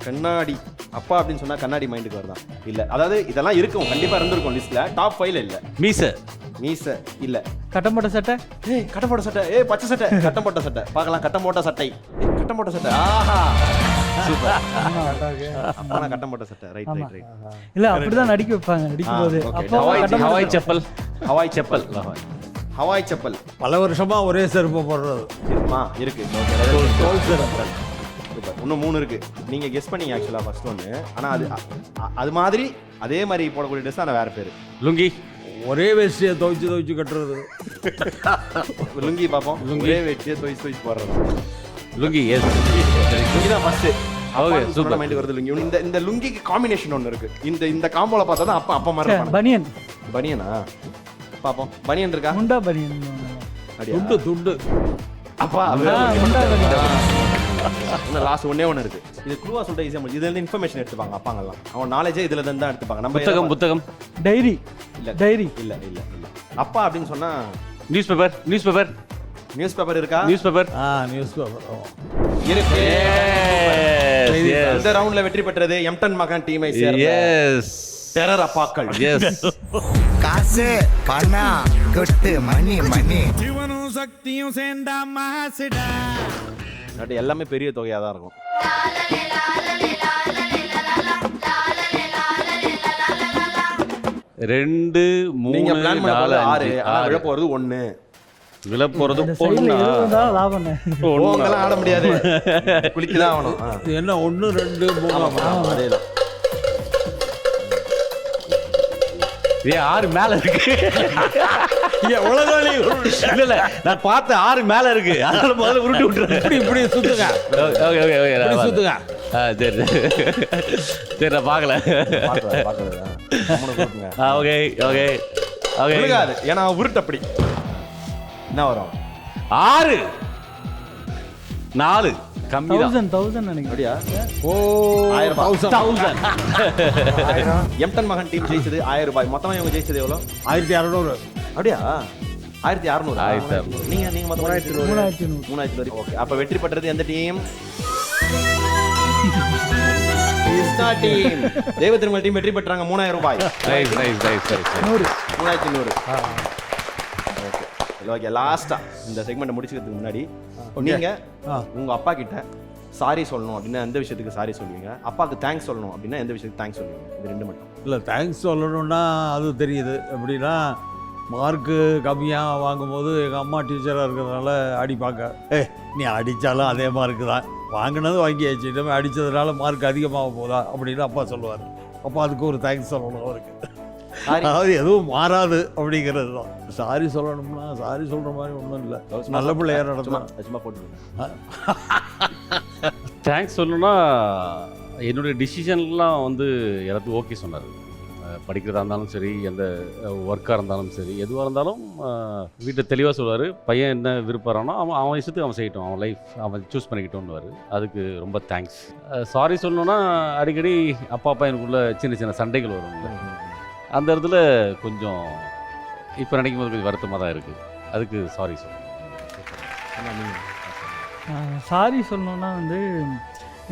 கண்ணாடி. அப்பா அப்படின்னு சொன்னா கண்ணாடி மைண்டுக்கு வருதான்? இல்ல, அதாவது இதெல்லாம் இருக்கும், கண்டிப்பா இருந்திருக்கும் லிஸ்ட்ல. டாப் 5ல இல்ல. மீச இல்ல. கட்டம் போட்ட சட்டை. கட்டம் போட்ட சட்டை. பச்சை சட்டை. கட்டம் போட்ட சட்டை. பார்க்கலாம். கட்டம் போட்ட சட்டை. கட்டம் போட்ட சட்டை. ஆஹா, சூப்பர். அப்பா கட்டம் போட்ட சட்டை. ரைட். இல்ல, அப்படிதான் நடிக்க வைப்பாங்க நடிக்கும்போது. ஹவாய் செப்பல். ஹவாய் செப்பல். பல வருஷமா ஒரே செருப்பு போடுறது இருக்கு. இன்னும் 3 இருக்கு. நீங்க கெஸ் பண்ணீங்க ஆக்சுவலா ஃபர்ஸ்ட் ஒன்னு. ஆனா அது மாதிரி அதே மாதிரி போடக்கூடிய ட்ரெஸ் ஆனா வேற பேரு. லுங்கி. ஒரே வேஷ்டியை துவைச்சு கட்டுறது. லுங்கி பாப்போம். ஒரே வேஷ்டியை துவைச்சு போடுறது லுங்கி. எஸ், லுங்கி தான் ஃபர்ஸ்ட். Okay, super. மைண்டுக்கு வருது லுங்கி. இந்த லுங்கிக்கு காம்பினேஷன் ஒன்னு இருக்கு. இந்த காம்போல பார்த்தா தான் அப்பா மாதிரி இருப்பாங்க. பனியன். பனியனா? பாப்போம். பனியன் இருக்கா? முண்டா பனியன். துண்டு. அப்பா முண்டா பனியன். இன்னும் லாஸ்ட் ஒண்ணே ஒன்று இருக்கு. இது க்ளூவா சொல்லிட்டு ஈஸியா முடியும். இதுல இருந்து இன்ஃபர்மேஷன் எடுத்துப்பாங்க அப்பாங்கெல்லாம். அவன் நாலேஜே இதுல இருந்து தான் எடுத்துப்பாங்க. நம்ம புத்தகம். டைரி. இல்ல. டைரி இல்ல. அப்பா அப்படின்னு சொன்னா நியூஸ் பேப்பர் இருக்கா? நியூஸ் பேப்பர் இருக்கு. இந்த ரவுண்ட்ல வெற்றி பெற்றது எம்டன் மகன் டீமை சேர்ந்த டெரர் அப்பாக்கள். எஸ். காசு பணம் கொட்டு மணி ஜீவனும் சக்தியும் சேர்ந்தா மாசுடா. எல்லாமே பெரிய தொகையா தான் இருக்கும். 2 3 நீங்க பிளான் பண்ண 4 6. ஆனா விழ போறது 1. விழ போறது பொண்ணு. லாபம். ஓங்கலாம் ஆட முடியாது. குளிக்க தான் ஆகணும். என்ன 1 2 3 அதேதான். 6 மேல இருக்கு. இல்ல நான் பார்த்த 6 மேல இருக்கு. அதனால முதல்ல உருட்டி விட்டுறேன். இப்படி சுத்துங்க. ஓகே சுத்துங்க. சரி நான் பார்க்கல. ஓகே. ஏன்னா உருட்டு அப்படி என்ன வரும்? 6 4 கம்மி தான். 1000 நினைக்கிறேன். அப்படியா? ஓ 1000 எம்டன் மகன் டீம் ஜெயிச்சது 1000 ரூபாய். மொத்தமா இவங்க ஜெயிச்சது எவ்வளவு? 1600. அப்படியா? 1600. 1600. நீங்க மொத்தம் 3100. 3100. ஓகே. அப்ப வெற்றி பெற்றது எந்த டீம்? கிருஷ்ணா டீம். தேவ திருமல் டீம் வெற்றி பெற்றாங்க 3000 ரூபாய். Nice nice nice nice. 3100. Okay. Okay, லாஸ்டா இந்த செக்மெண்ட் முடிக்கிறதுக்கு முன்னாடி நீங்க உங்க அப்பா கிட்ட சாரி சொல்லணும் அப்படின்னா எந்த விஷயத்துக்கு சாரி சொல்லுவீங்க? அப்பாவுக்கு தேங்க்ஸ் சொல்லணும் அப்படின்னா எந்த விஷயத்துக்கு தேங்க்ஸ் சொல்லுவீங்க? இது ரெண்டு மட்டும். இல்லை, தேங்க்ஸ் சொல்லணும்னா அது தெரியுது. எப்படின்னா மார்க்கு கம்மியாக வாங்கும்போது எங்கள் அம்மா டீச்சராக இருக்கிறதுனால அடிப்பாங்க. நீ அடித்தாலும் அதே மார்க்கு தான், வாங்கினது வாங்கியாச்சு, இனிமேல் அடித்ததுனால மார்க் அதிகமாக போதா அப்படின்னு அப்பா சொல்லுவார். அப்போ அதுக்கு ஒரு தேங்க்ஸ் சொல்லணும் அவருக்கு. அதாவது எதுவும் மாறாது அப்படிங்கிறது தான். சாரி சொல்லணும்னா சாரி சொல்கிற மாதிரி ஒன்றும் இல்லை. நல்ல பிள்ளையா நடந்தா சும்மா போட்டு தேங்க்ஸ் சொல்லணும்னா என்னுடைய டிசிஷன்லாம் வந்து எனக்கு ஓகே சொன்னார். படிக்கிறதா இருந்தாலும் சரி, எந்த ஒர்க்காக இருந்தாலும் சரி, எதுவாக இருந்தாலும் வீட்டை தெளிவாக சொல்லுவார். பையன் என்ன விருப்பறானோ அவன் இஷ்டத்துக்கு அவன் செய்யட்டும், அவன் லைஃப் அவன் சூஸ் பண்ணிக்கிட்டோன்னுவார். அதுக்கு ரொம்ப தேங்க்ஸ். சாரி சொல்லணுன்னா அடிக்கடி அப்பா எனக்குள்ள சின்ன சின்ன சண்டைகள் வரும்ல, அந்த இடத்துல கொஞ்சம் இப்போ நினைக்கும் போது கொஞ்சம் வருத்தமாக தான் இருக்குது. அதுக்கு சாரி சொல்லணும். சாரி சொல்லணுன்னா வந்து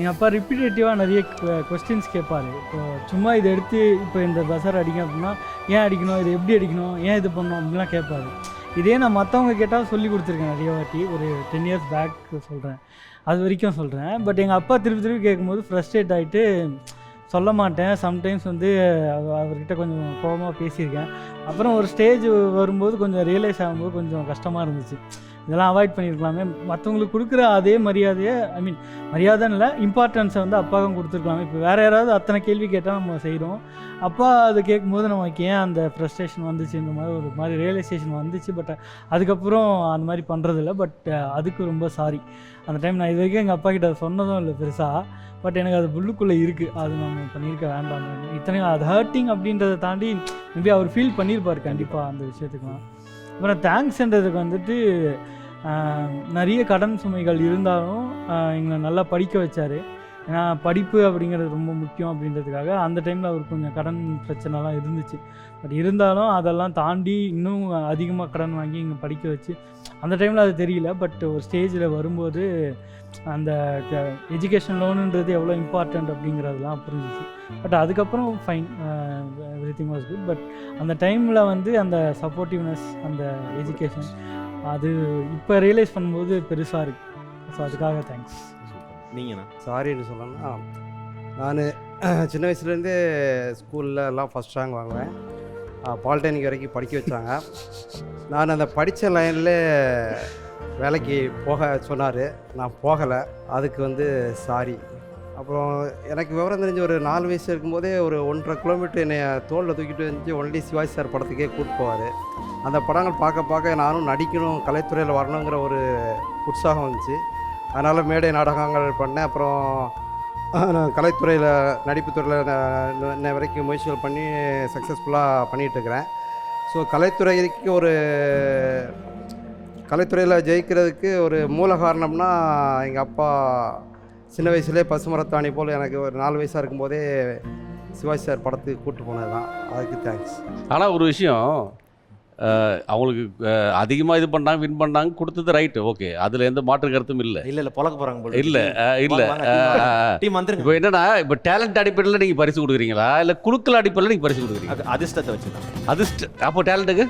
எங்கள் அப்பா ரிப்பீட்டேட்டிவாக நிறைய கொஸ்டின்ஸ் கேட்பார். இப்போ சும்மா இதை எடுத்து இப்போ இந்த பஸர் அடிக்கும் அப்படின்னா ஏன் அடிக்கணும், இது எப்படி அடிக்கணும், ஏன் இது பண்ணணும் அப்படிலாம் கேட்பார். இதே நான் மற்றவங்க கேட்டால் சொல்லி கொடுத்துருக்கேன் நிறைய வாட்டி. ஒரு 10 years பேக் சொல்கிறேன், அது வரைக்கும் சொல்கிறேன். பட் எங்கள் அப்பா திருப்பி கேட்கும்போது ஃப்ரஸ்ட்ரேட் ஆகிட்டு சொல்ல மாட்டேன். சம்டைம்ஸ் வந்து அவர்கிட்ட கொஞ்சம் கோபமாக பேசியிருக்கேன். அப்புறம் ஒரு ஸ்டேஜ் வரும்போது கொஞ்சம் ரியலைஸ் ஆகும்போது கொஞ்சம் கஷ்டமாக இருந்துச்சு. இதெல்லாம் அவாய்ட் பண்ணியிருக்கலாமே, மற்றவங்களுக்கு கொடுக்குற அதே மரியாதையை, ஐ மீன் மரியாதைன்னு இல்லை, இம்பார்ட்டன்ஸை வந்து அப்பாவுக்கும் கொடுத்துருக்கலாமே. இப்போ வேறு யாராவது அத்தனை கேள்வி கேட்டால் நம்ம செய்கிறோம், அப்பா அதை கேட்கும்போது நமக்கு ஏன் அந்த ஃப்ரஸ்ட்ரேஷன் வந்துச்சு, இந்த மாதிரி ஒரு மாதிரி ரியலைசேஷன் வந்துச்சு. பட் அதுக்கப்புறம் அந்த மாதிரி பண்ணுறதில்ல. பட் அதுக்கு ரொம்ப சாரி. அந்த டைம் நான் இது வரைக்கும் எங்கள் அப்பா கிட்ட சொன்னதும் இல்லை பெருசாக. பட் எனக்கு அது புல்லுக்குள்ளே இருக்குது, அது நம்ம பண்ணியிருக்க வேண்டாம். இத்தனையும் அது ஹர்ட்டிங் அப்படின்றத தாண்டி மேபி அவர் ஃபீல் பண்ணியிருப்பார் கண்டிப்பாக அந்த விஷயத்துக்குலாம். அப்புறம் தேங்க்ஸ்ன்றதுக்கு வந்துட்டு நிறைய கடன் சுமைகள் இருந்தாலும் எங்களை நல்லா படிக்க வச்சார். ஏன்னா படிப்பு அப்படிங்கிறது ரொம்ப முக்கியம் அப்படின்றதுக்காக அந்த டைமில் அவர் கொஞ்சம் கடன் பிரச்சனைலாம் இருந்துச்சு. பட் இருந்தாலும் அதெல்லாம் தாண்டி இன்னும் அதிகமாக கடன் வாங்கி இங்கே படிக்க வச்சு, அந்த டைமில் அது தெரியல. பட் ஒரு ஸ்டேஜில் வரும்போது அந்த எஜுகேஷன் லோனுன்றது எவ்வளோ இம்பார்ட்டண்ட் அப்படிங்கிறதுலாம் புரிஞ்சிச்சு. பட் அதுக்கப்புறம் fine, every thing was good. But அந்த டைமில் வந்து அந்த சப்போர்ட்டிவ்னஸ், அந்த எஜுகேஷன், அது இப்போ ரியலைஸ் பண்ணும்போது பெருசாக இருக்குது. ஸோ அதுக்காக தேங்க்ஸ். நீங்கண்ணா? சாரின்னு சொல்லணும்னா, நான் சின்ன வயசுலேருந்தே ஸ்கூலில் எல்லாம் ஃபஸ்ட் ரேங்க் வாங்குவேன். பாலிடெக்னிக் வரைக்கும் படிக்க வச்சாங்க. நான் அந்த படித்த லைனில் வேலைக்கு போக சொன்னார், நான் போகலை. அதுக்கு வந்து சாரி. அப்புறம் எனக்கு விவரம் தெரிஞ்சு ஒரு 4 வயசு இருக்கும்போதே ஒரு 1.5 கிலோமீட்டர் என்னை தோளில் தூக்கிட்டு வந்து ஒன்லி சிவாஜி சார் படத்துக்கே கூப்பிட்டு போவார். அந்த படங்கள் பார்க்க நானும் நடிக்கணும், கலைத்துறையில் வரணுங்கிற ஒரு உற்சாகம் வந்துச்சு. அதனால் மேடை நாடகங்கள் பண்ணேன். அப்புறம் நான் கலைத்துறையில், நடிப்புத்துறையில் இன்ன வரைக்கும் முயற்சிகள் பண்ணி சக்ஸஸ்ஃபுல்லாக பண்ணிகிட்ருக்கிறேன். ஸோ கலைத்துறையில் ஜெயிக்கிறதுக்கு ஒரு மூல காரணம்னா எங்கள் அப்பா சின்ன வயசுலேயே பசுமரத்தாணி போல் எனக்கு ஒரு 4 வயசாக இருக்கும்போதே சிவாஜி சார் படத்துக்கு கூப்பிட்டு போனது தான். அதுக்கு தேங்க்ஸ். ஆனால் ஒரு விஷயம், அவங்களுக்கு அதிகமாக இது பண்ணாங்க, வின் பண்ணாங்க, கொடுத்தது ரைட்டு, ஓகே, அதில் எந்த மாற்று கருத்தும் இல்லை. இல்லை பழக்க போகிறாங்க இல்லை இப்போ என்னன்னா, இப்போ டேலண்ட் அடிப்படையில் நீங்கள் பரிசு கொடுக்குறீங்களா இல்லை குழுக்கள் அடிப்படையில் நீங்கள் பரிசு கொடுக்குறீங்க? அதிர்ஷ்டத்தை வச்சு தான். அப்போ டேலண்ட்டுக்கு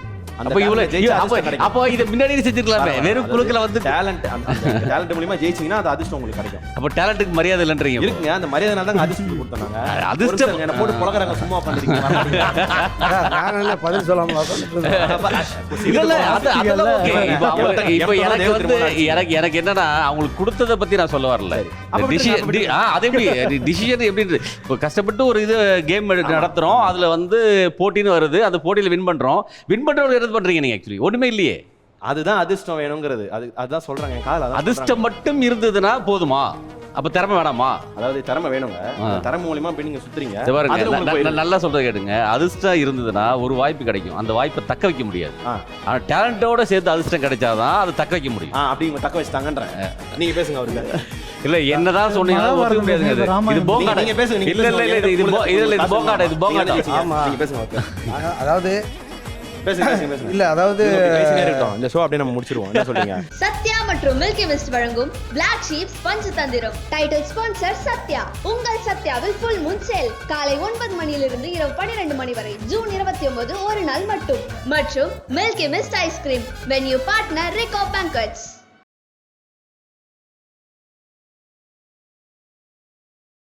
அப்போ இதை முன்னாடியே செஞ்சிருக்கலாமே. வெறும் குழுக்களை வந்து டேலண்ட் மூலமா ஜெயிச்சிங்கன்னா அது அதிர்ஷ்டம் உங்களுக்கு கிடைக்கும். அப்போ டேலண்ட்டுக்கு மரியாதை இல்லைன்றீங்க? இருக்குங்க, அந்த மரியாதைனால தான் அதிர்ஷ்டம் கொடுத்தாங்க. அதிர்ஷ்டம் என்ன போட்டு புலகறாங்க, சும்மா உட்காந்துருக்கீங்க. நான் என்ன பதில் சொல்லாமல் எனக்கு என்னன்னா, அவங்களுக்கு கொடுத்ததை பத்தி நான் சொல்ல வரல. டிசிஷன் எப்படி இப்போ கஷ்டப்பட்டு ஒரு இது கேம் நடத்துறோம், அதுல வந்து போட்டின்னு வருது, அந்த போட்டியில வின் பண்றோம் பண்றீங்க நீங்க. ஆக்சுவலி ஒண்ணுமே இல்லையே. அதுதான் அதிர்ஷ்டம் வேணுங்கிறது. அதுதான் சொல்றாங்க. என் கால அதிர்ஷ்டம் மட்டும் இருந்ததுன்னா போதுமா? அப்ப திறமை வேணாமா? அதாவது திறமை வேணுங்க. திறமை மூலமா போய் நீங்க சுத்துறீங்க. நல்லா சொல்றது கேட்டுங்க. அதிர்ஷ்டம் இருந்ததுன்னா ஒரு வாய்ப்பு கிடைக்கும், அந்த வாய்ப்பை தக்க வைக்க முடியாது. ஆனா டேலண்டோட சேர்த்து அதிர்ஷ்டம் கிடைச்சாதான் அது தக்க வைக்க முடியும். அப்படி இவங்க தக்க வச்சுட்டாங்கன்ற. நீங்க பேசுங்க அவருக்கு. இல்ல என்னதான் சொன்னீங்கன்னா ஒத்துக்க முடியாதுங்க. இது போங்காட. நீங்க பேசுங்க. இல்ல இது போங்காட. ஆமா, நீங்க பேசுங்க. அதாவது பேசுங்க இல்லை அதாவது இந்த ஷோ அப்படியே நம்ம முடிச்சிருவோம். என்ன சொல்றீங்க? சத்யா மற்றும் மில்கி மிஸ்ட் வழங்கும் Black Sheeps Panchatantram. Title sponsor Sathya. உங்கள் சத்யாவில் ஃபுல் மூன் சேல். காலை 9 மணியிலிருந்து இரவு 12 மணி வரை ஜூன் 29 ஒரு நாள் மட்டும். மற்றும் milky mist ice cream. Venue partner Rico பேங்கட்ஸ்.